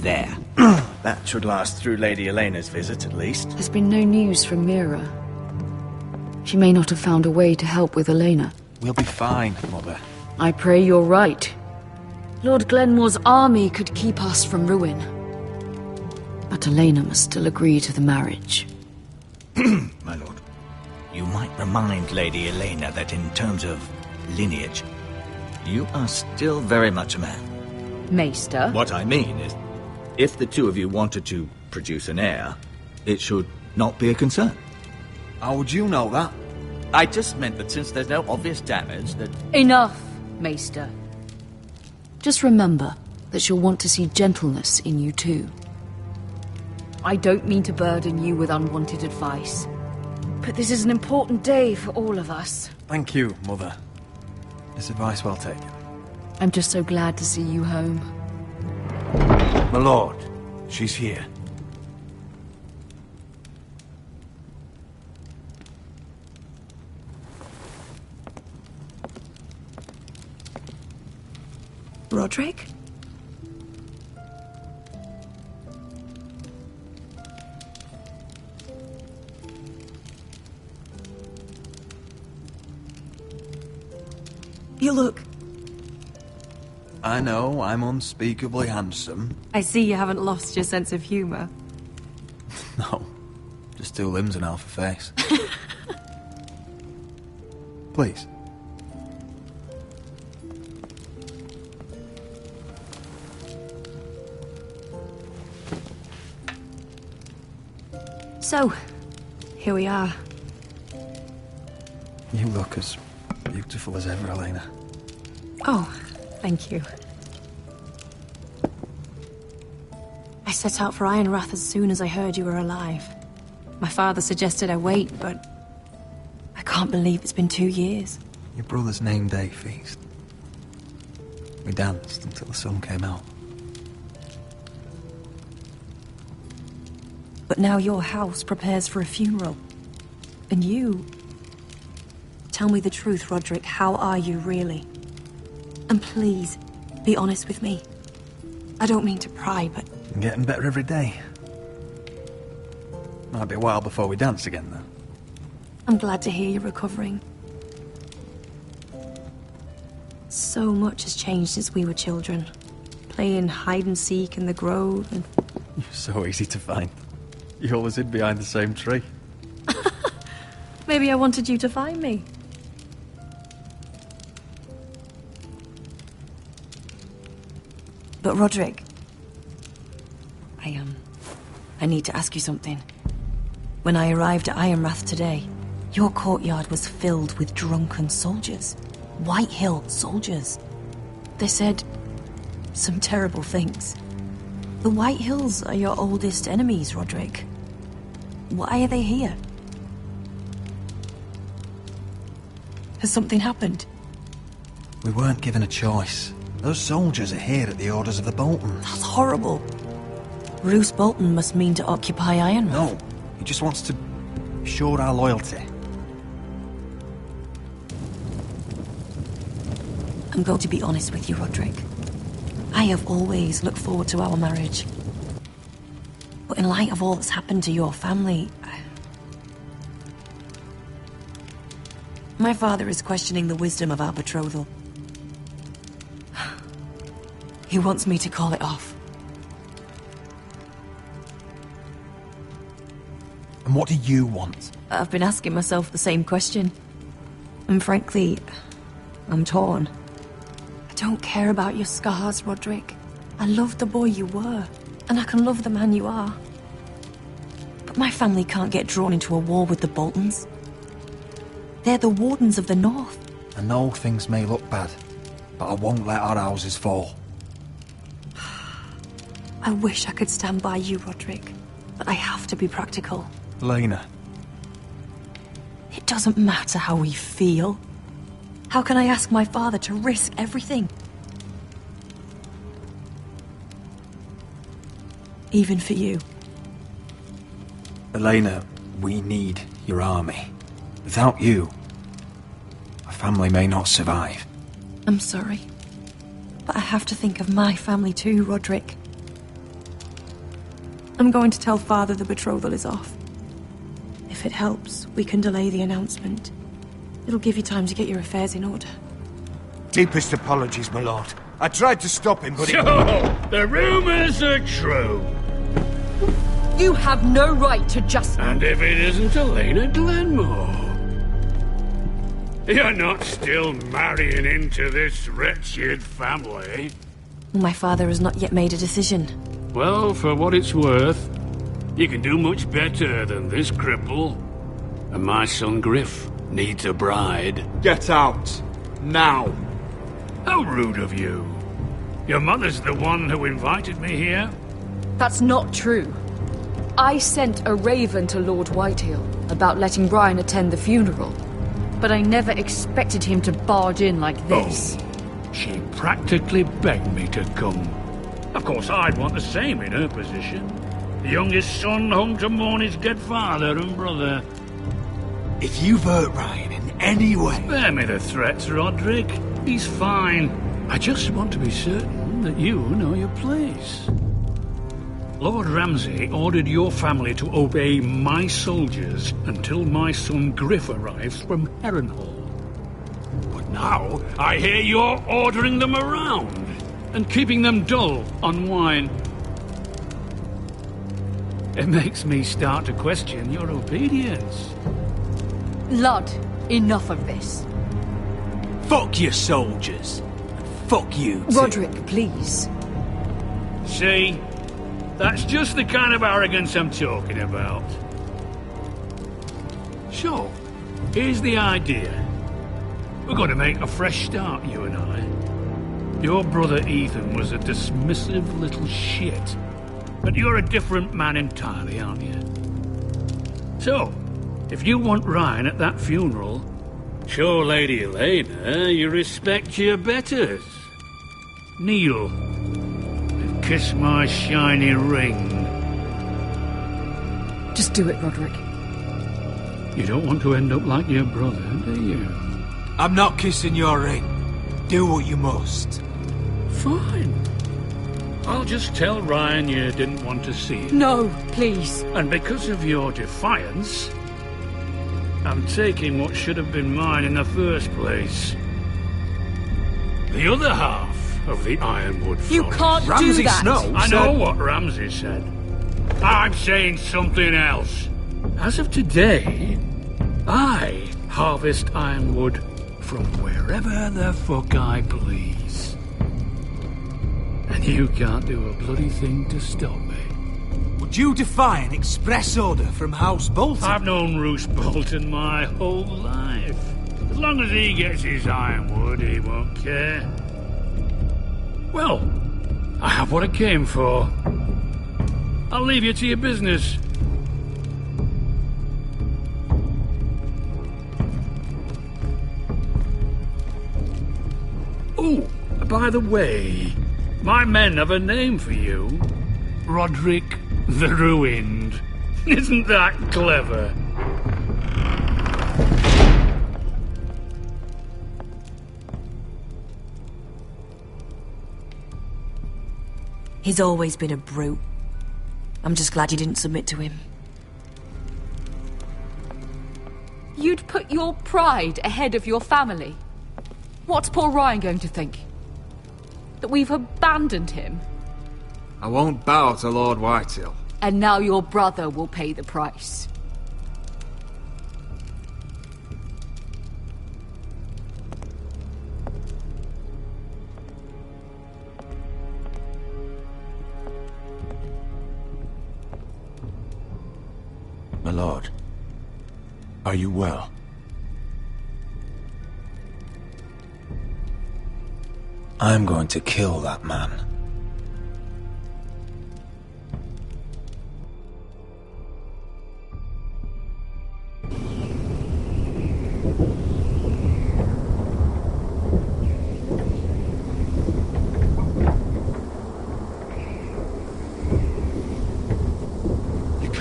There. That should last through Lady Elena's visit, at least. There's been no news from Mira. She may not have found a way to help with Elena. We'll be fine, Mother. I pray you're right. Lord Glenmore's army could keep us from ruin. But Elena must still agree to the marriage. My lord, you might remind Lady Elena that in terms of lineage, you are still very much a man. Maester? What I mean is, if the two of you wanted to produce an heir, it should not be a concern. How would you know that? I just meant that since there's no obvious damage, that... Enough, Maester. Just remember that she'll want to see gentleness in you too. I don't mean to burden you with unwanted advice, but this is an important day for all of us. Thank you, Mother. It's advice well taken. I'm just so glad to see you home. My lord, she's here. Roderick? You look... I know, I'm unspeakably handsome. I see you haven't lost your sense of humor. No, just two limbs and half a face. Please. So, here we are. You look as beautiful as ever, Elena. Oh, thank you. I set out for Ironrath as soon as I heard you were alive. My father suggested I wait, but I can't believe it's been 2 years. Your brother's name day feast. We danced until the sun came out. But now your house prepares for a funeral. And you... Tell me the truth, Roderick. How are you, really? And please, be honest with me. I don't mean to pry, but... I'm getting better every day. Might be a while before we dance again, though. I'm glad to hear you're recovering. So much has changed since we were children. Playing hide-and-seek in the grove and... You're so easy to find. You always hid behind the same tree. Maybe I wanted you to find me. But Roderick... I need to ask you something. When I arrived at Ironrath today, your courtyard was filled with drunken soldiers. White Hill soldiers. They said some terrible things. The White Hills are your oldest enemies, Roderick. Why are they here? Has something happened? We weren't given a choice. Those soldiers are here at the orders of the Boltons. That's horrible. Roose Bolton must mean to occupy Ironrath. No, he just wants to assure our loyalty. I'm going to be honest with you, Roderick. I have always looked forward to our marriage. But in light of all that's happened to your family... My father is questioning the wisdom of our betrothal. He wants me to call it off. And what do you want? I've been asking myself the same question. And frankly, I'm torn. I don't care about your scars, Roderick. I love the boy you were, and I can love the man you are. But my family can't get drawn into a war with the Boltons. They're the Wardens of the North. I know things may look bad, but I won't let our houses fall. I wish I could stand by you, Roderick, but I have to be practical. Elena. It doesn't matter how we feel. How can I ask my father to risk everything? even for you. Elena, we need your army. Without you, our family may not survive. I'm sorry, but I have to think of my family too, Roderick. I'm going to tell Father the betrothal is off. If it helps, we can delay the announcement. It'll give you time to get your affairs in order. Deepest apologies, my lord. I tried to stop him, but So, the rumors are true. You have no right to just... And if it isn't Elena Glenmore? You're not still marrying into this wretched family? My father has not yet made a decision. Well, for what it's worth, you can do much better than this cripple. And my son Griff needs a bride. Get out. Now. How rude of you. Your mother's the one who invited me here? That's not true. I sent a raven to Lord Whitehill about letting Brian attend the funeral. But I never expected him to barge in like this. Oh, she practically begged me to come. Of course, I'd want the same in her position. The youngest son home to mourn his dead father and brother. If you've hurt Ryan in any way... Spare me the threats, Roderick. He's fine. I just want to be certain that you know your place. Lord Ramsay ordered your family to obey my soldiers until my son Griff arrives from Harrenhal. But now, I hear you're ordering them around and keeping them dull on wine. It makes me start to question your obedience. Lud, enough of this. Fuck your soldiers. And fuck you, too. Roderick, please. See? That's just the kind of arrogance I'm talking about. So, here's the idea. We're going to make a fresh start, you and I. Your brother Ethan was a dismissive little shit. But you're a different man entirely, aren't you? So, if you want Ryan at that funeral, show Lady Elena you respect your betters. Kneel. Kiss my shiny ring. Just do it, Roderick. You don't want to end up like your brother, do you? I'm not kissing your ring. Do what you must. Fine. I'll just tell Ryan you didn't want to see it. No, please. And because of your defiance, I'm taking what should have been mine in the first place. The other half of the Ironwood Forest. You can't do that! Snow I know what Ramsay said. I'm saying something else. As of today, I harvest ironwood from wherever the fuck I please. And you can't do a bloody thing to stop me. Would you defy an express order from House Bolton? I've known Roose Bolton my whole life. As long as he gets his ironwood, he won't care. Well, I have what I came for. I'll leave you to your business. Oh, by the way, my men have a name for you. Roderick the Ruined. Isn't that clever? He's always been a brute. I'm just glad you didn't submit to him. You'd put your pride ahead of your family. What's poor Ryan going to think? That we've abandoned him? I won't bow to Lord Whitehill. And now your brother will pay the price. My lord, are you well? I'm going to kill that man.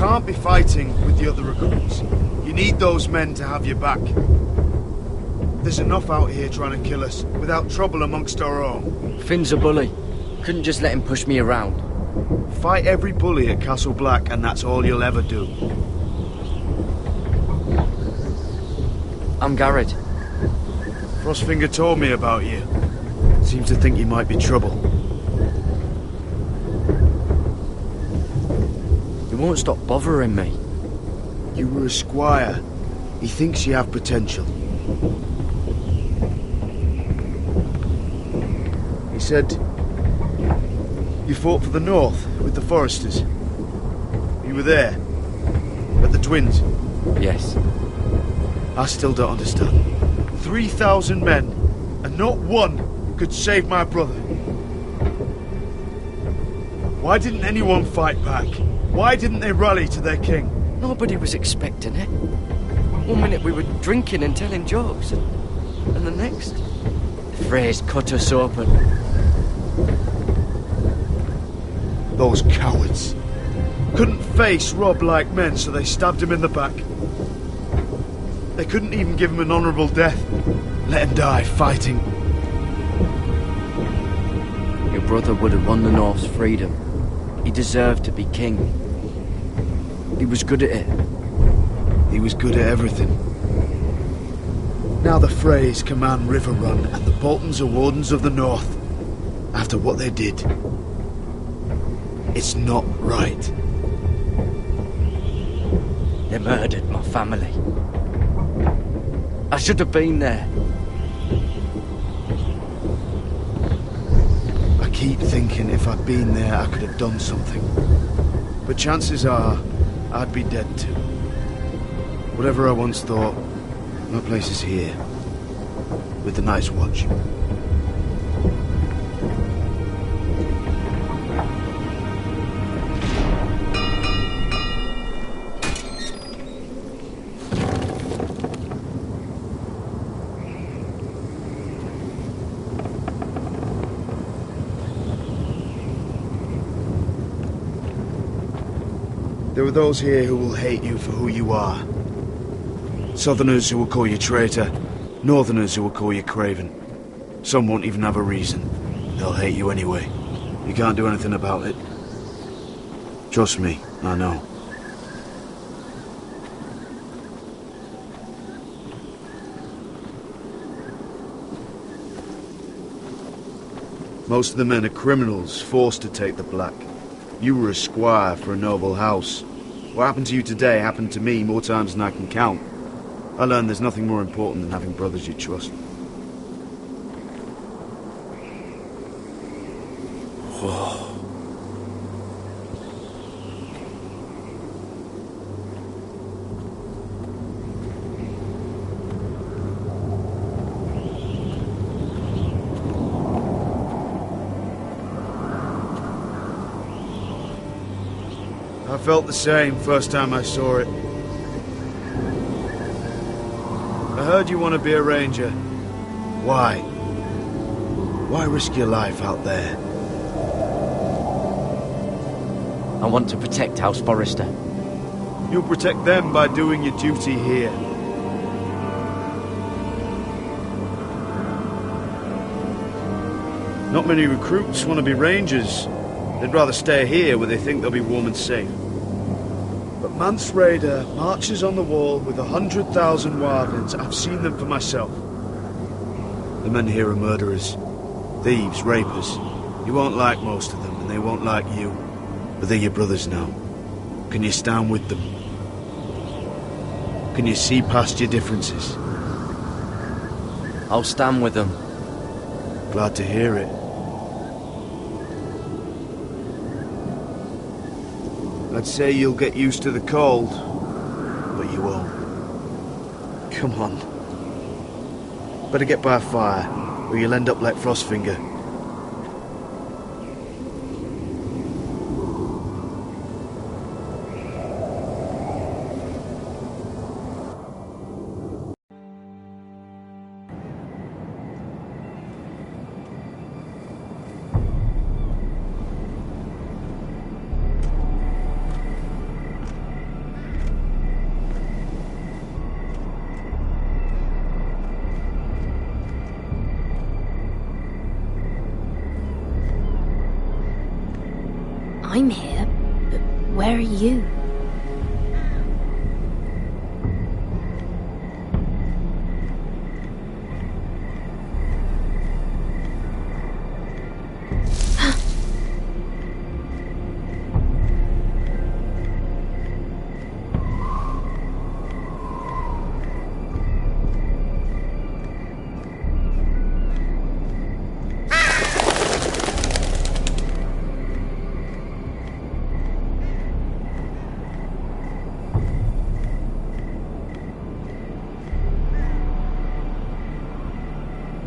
can't be fighting with the other recruits. You need those men to have your back. There's enough out here trying to kill us, without trouble amongst our own. Finn's a bully. Couldn't just let him push me around. Fight every bully at Castle Black, and that's all you'll ever do. I'm Garrett. Frostfinger told me about you. Seems to think you might be trouble. He won't stop bothering me. You were a squire. He thinks you have potential. He said you fought for the North with the Foresters. You were there, at the Twins. Yes. I still don't understand. 3,000 men, and not one could save my brother. Why didn't anyone fight back? Why didn't they rally to their king? Nobody was expecting it. One minute we were drinking and telling jokes, and the next, the Freys cut us open. Those cowards. Couldn't face Rob like men, so they stabbed him in the back. They couldn't even give him an honourable death. Let him die fighting. Your brother would have won the North's freedom. He deserved to be king. He was good at it. He was good at everything. Now the Freys command Riverrun, and the Boltons are Wardens of the North. After what they did. It's not right. They murdered my family. I should have been there. I keep thinking if I'd been there, I could have done something. But chances are, I'd be dead too. Whatever I once thought, my place is here. With the Night's Watch. There are those here who will hate you for who you are. Southerners who will call you traitor, Northerners who will call you craven. Some won't even have a reason. They'll hate you anyway. You can't do anything about it. Trust me, I know. Most of the men are criminals, forced to take the black. You were a squire for a noble house. What happened to you today happened to me more times than I can count. I learned there's nothing more important than having brothers you trust. Whoa. I felt the same first time I saw it. I heard you want to be a ranger. Why? Why risk your life out there? I want to protect House Forrester. You'll protect them by doing your duty here. Not many recruits want to be rangers. They'd rather stay here where they think they'll be warm and safe. But Mance Raider marches on the wall with 100,000 wildlings. I've seen them for myself. The men here are murderers. Thieves, rapers. You won't like most of them, and they won't like you. But they're your brothers now. Can you stand with them? Can you see past your differences? I'll stand with them. Glad to hear it. I'd say you'll get used to the cold, but you won't. Come on. Better get by a fire, or you'll end up like Frostfinger. Where are you?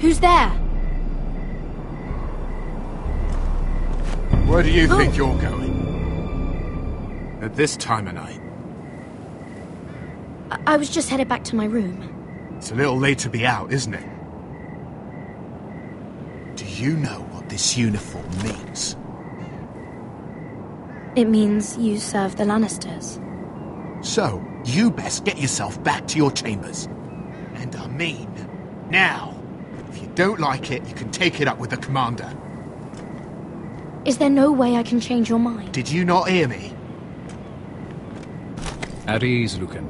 Who's there? Where do you think you're going? At this time of night? I was just headed back to my room. It's a little late to be out, isn't it? Do you know what this uniform means? It means you serve the Lannisters. So, you best get yourself back to your chambers. And I mean, now. If you don't like it, you can take it up with the commander. Is there no way I can change your mind? Did you not hear me? At ease, Lucan.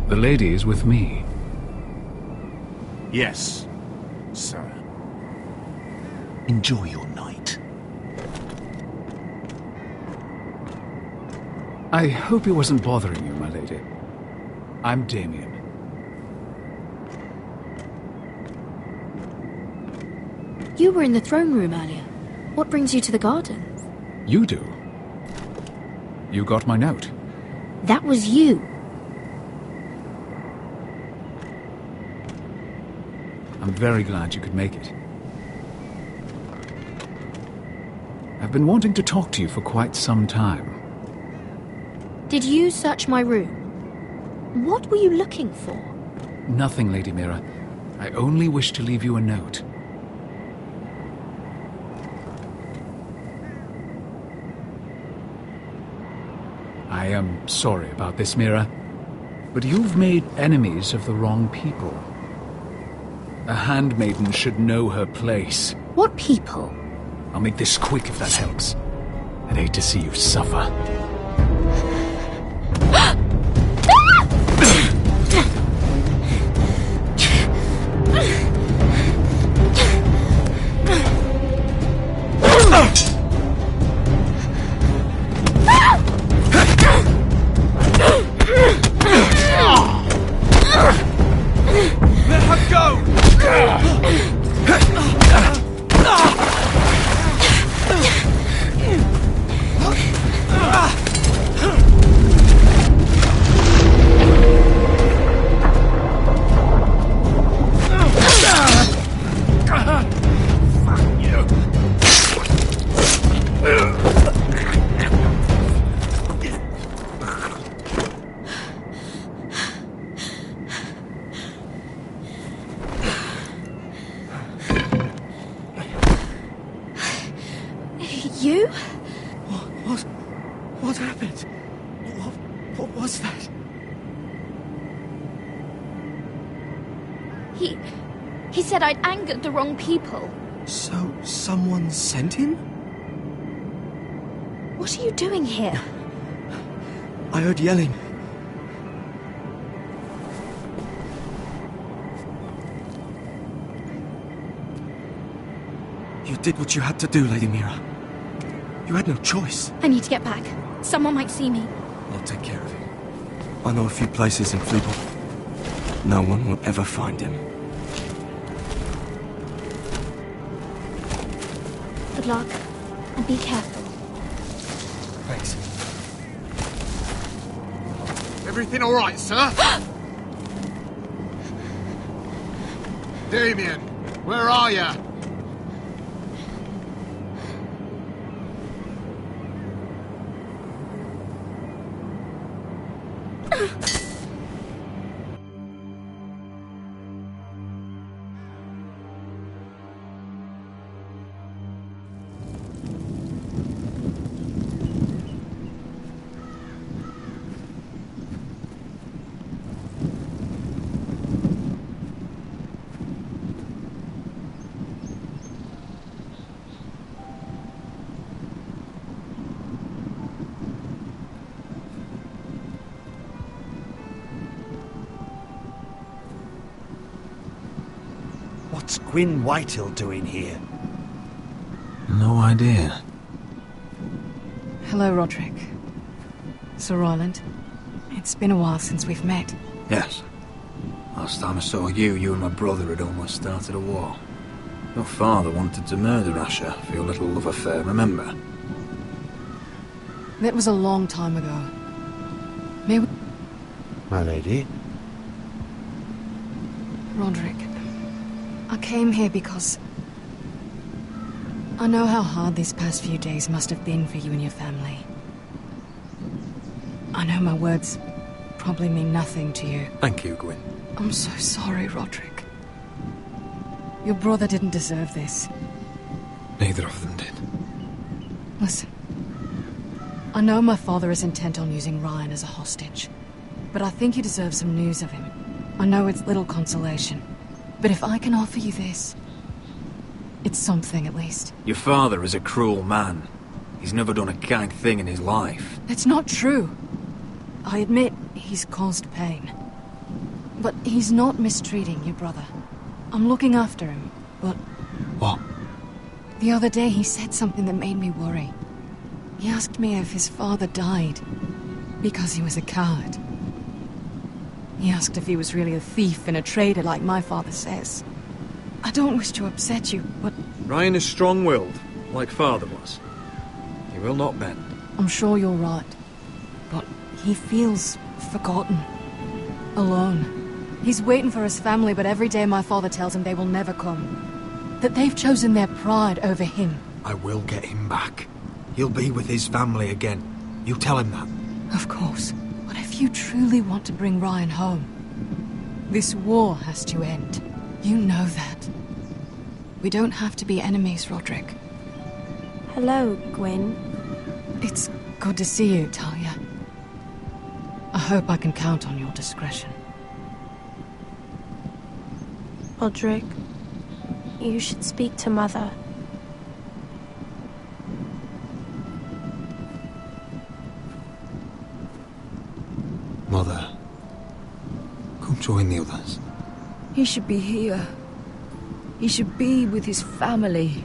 The lady is with me. Yes, sir. Enjoy your night. I hope it wasn't bothering you, my lady. I'm Damien. You were in the throne room earlier. What brings you to the gardens? You do. You got my note. That was you. I'm very glad you could make it. I've been wanting to talk to you for quite some time. Did you search my room? What were you looking for? Nothing, Lady Mira. I only wish to leave you a note. I am sorry about this, Mira, but you've made enemies of the wrong people. A handmaiden should know her place. What people? I'll make this quick if that helps. I'd hate to see you suffer. Let her go! You? What happened? What was that? He said I'd angered the wrong people. So, someone sent him? What are you doing here? I heard yelling. You did what you had to do, Lady Mira. You had no choice. I need to get back. Someone might see me. I'll take care of it. I know a few places in Fleetwood. No one will ever find him. Good luck, and be careful. Thanks. Everything all right, sir? Damien, where are you? What's Gwyn Whitehill doing here? No idea. Hello, Roderick. Sir Roland. It's been a while since we've met. Yes. Last time I saw you and my brother had almost started a war. Your father wanted to murder Asher for your little love affair, remember? That was a long time ago. May we... My lady? Roderick, I came here because... I know how hard these past few days must have been for you and your family. I know my words probably mean nothing to you. Thank you, Gwyn. I'm so sorry, Roderick. Your brother didn't deserve this. Neither of them did. Listen. I know my father is intent on using Ryan as a hostage, but I think you deserve some news of him. I know it's little consolation, but if I can offer you this, it's something at least. Your father is a cruel man. He's never done a kind thing in his life. That's not true. I admit he's caused pain. But he's not mistreating your brother. I'm looking after him, but... What? The other day he said something that made me worry. He asked me if his father died because he was a coward. He asked if he was really a thief and a traitor like my father says. I don't wish to upset you, but... Ryan is strong-willed, like father was. He will not bend. I'm sure you're right. But he feels forgotten. Alone. He's waiting for his family, but every day my father tells him they will never come. That they've chosen their pride over him. I will get him back. He'll be with his family again. You tell him that. Of course. But if you truly want to bring Ryan home, this war has to end. You know that. We don't have to be enemies, Roderick. Hello, Gwyn. It's good to see you, Talia. I hope I can count on your discretion. Roderick, you should speak to Mother. Mother, come join the others. He should be here. He should be with his family.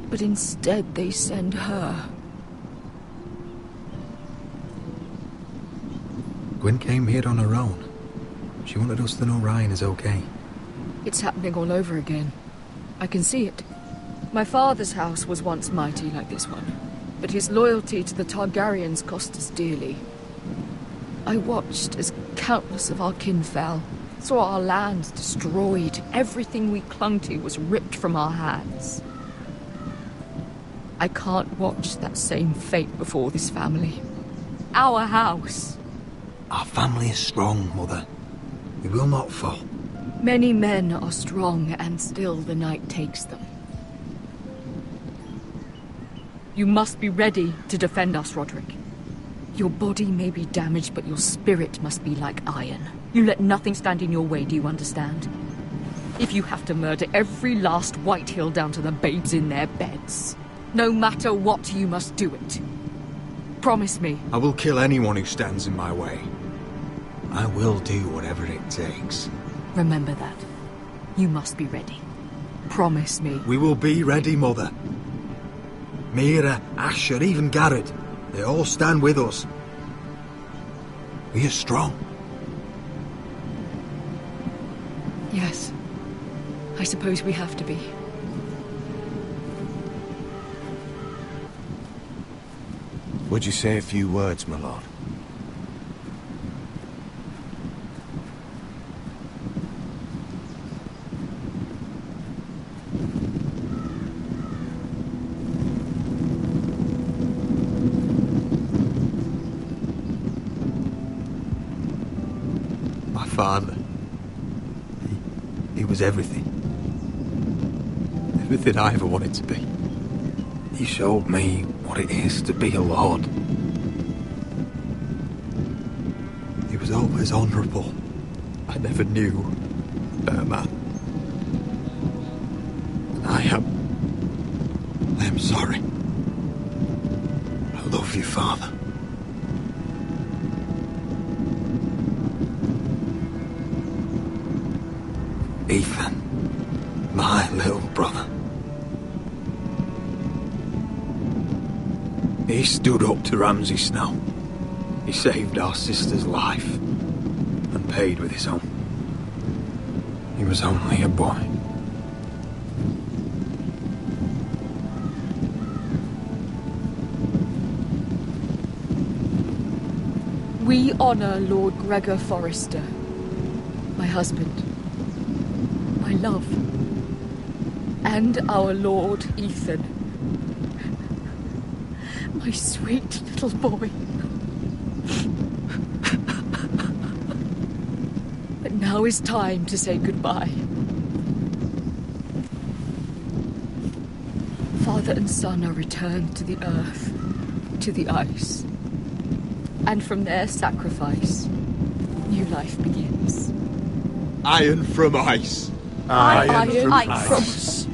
But instead they send her. Gwyn came here on her own. She wanted us to know Ryan is okay. It's happening all over again. I can see it. My father's house was once mighty like this one, but his loyalty to the Targaryens cost us dearly. I watched as countless of our kin fell, saw our lands destroyed, everything we clung to was ripped from our hands. I can't watch that same fate before this family. Our house. Our family is strong, Mother. We will not fall. Many men are strong, and still the night takes them. You must be ready to defend us, Roderick. Your body may be damaged, but your spirit must be like iron. You let nothing stand in your way, do you understand? If you have to murder every last Whitehill down to the babes in their beds, no matter what, you must do it. Promise me. I will kill anyone who stands in my way. I will do whatever it takes. Remember that. You must be ready. Promise me. We will be ready, Mother. Mira, Asher, even Garrett. They all stand with us. We are strong. Yes. I suppose we have to be. Would you say a few words, my lord? My father. He was everything. Everything I ever wanted to be. He showed me what it is to be a lord. He was always honourable. I never knew a man. And I am sorry. I love you, Father. Ethan, my He stood up to Ramsay Snow. He saved our sister's life and paid with his own. He was only a boy. We honor Lord Gregor Forrester, my husband, my love, and our Lord Ethan, my sweet little boy. But now is time to say goodbye. Father and son are returned to the earth, to the ice. And from their sacrifice, new life begins. Iron from ice. Iron from ice.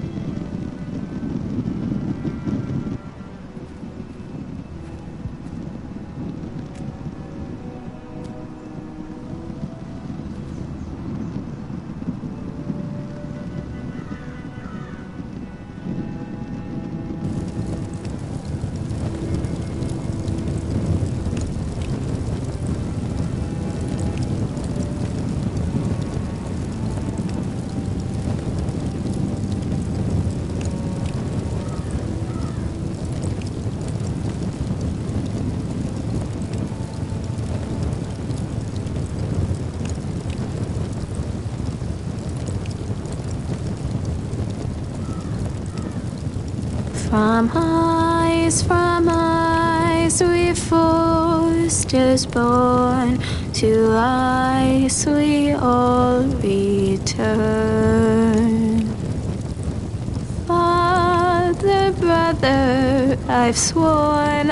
From ice we Forsters born, to ice we all return. Father, brother, I've sworn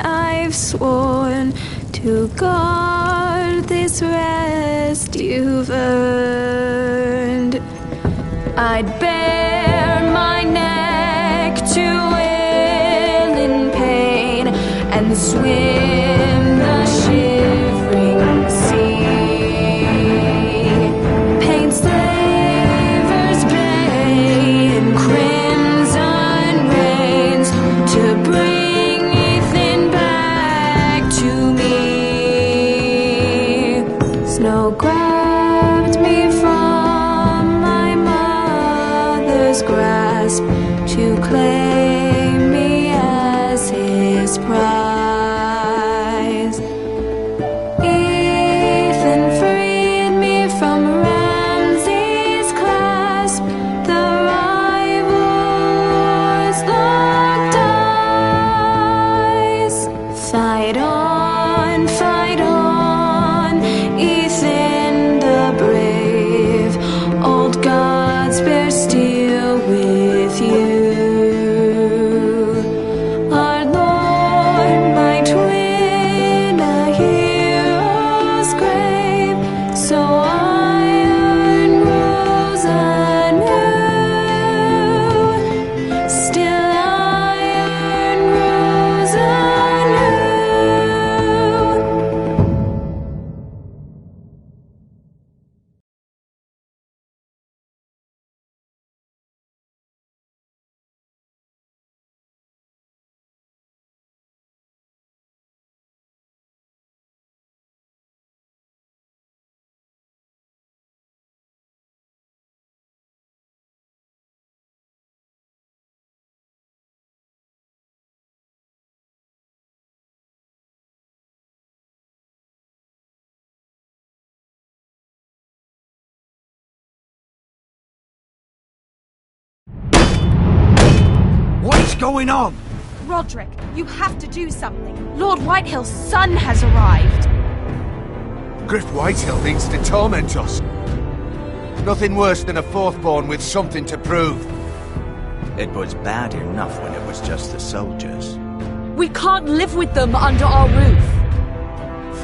to guard this rest you've earned. I'd bare my neck to and swim the shivering sea. Paint slavers bay in crimson rains to bring Ethan back to me. Snow grabbed me from my mother's grasp to claim me as his prize. Fight on, Ethan the brave. Old gods bear steel with you. Our Lord might win a hero's grave, so iron rose anew. Still iron rose anew. What's going on? Roderick, you have to do something. Lord Whitehill's son has arrived. Griff Whitehill means to torment us. Nothing worse than a fourthborn with something to prove. It was bad enough when it was just the soldiers. We can't live with them under our roof.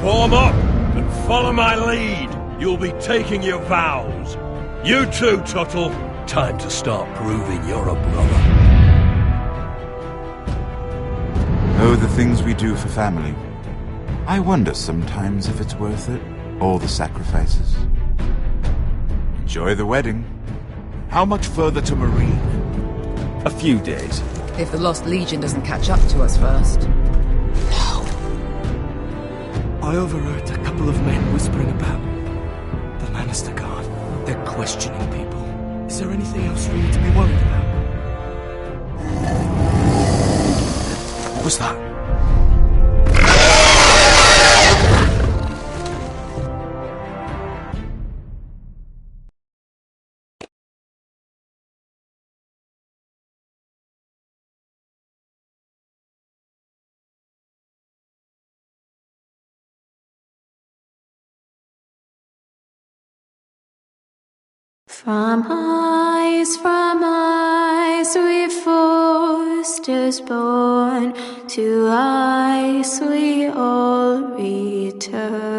Form up and follow my lead. You'll be taking your vows. You too, Tuttle. Time to start proving you're a brother. Oh, the things we do for family. I wonder sometimes if it's worth it, all the sacrifices. Enjoy the wedding. How much further to Marine? A few days. If the Lost Legion doesn't catch up to us first. I overheard a couple of men whispering about the Lannister Guard. They're questioning people. Is there anything else we need to be worried about? What was that? From ice we foresters born, to ice we all return.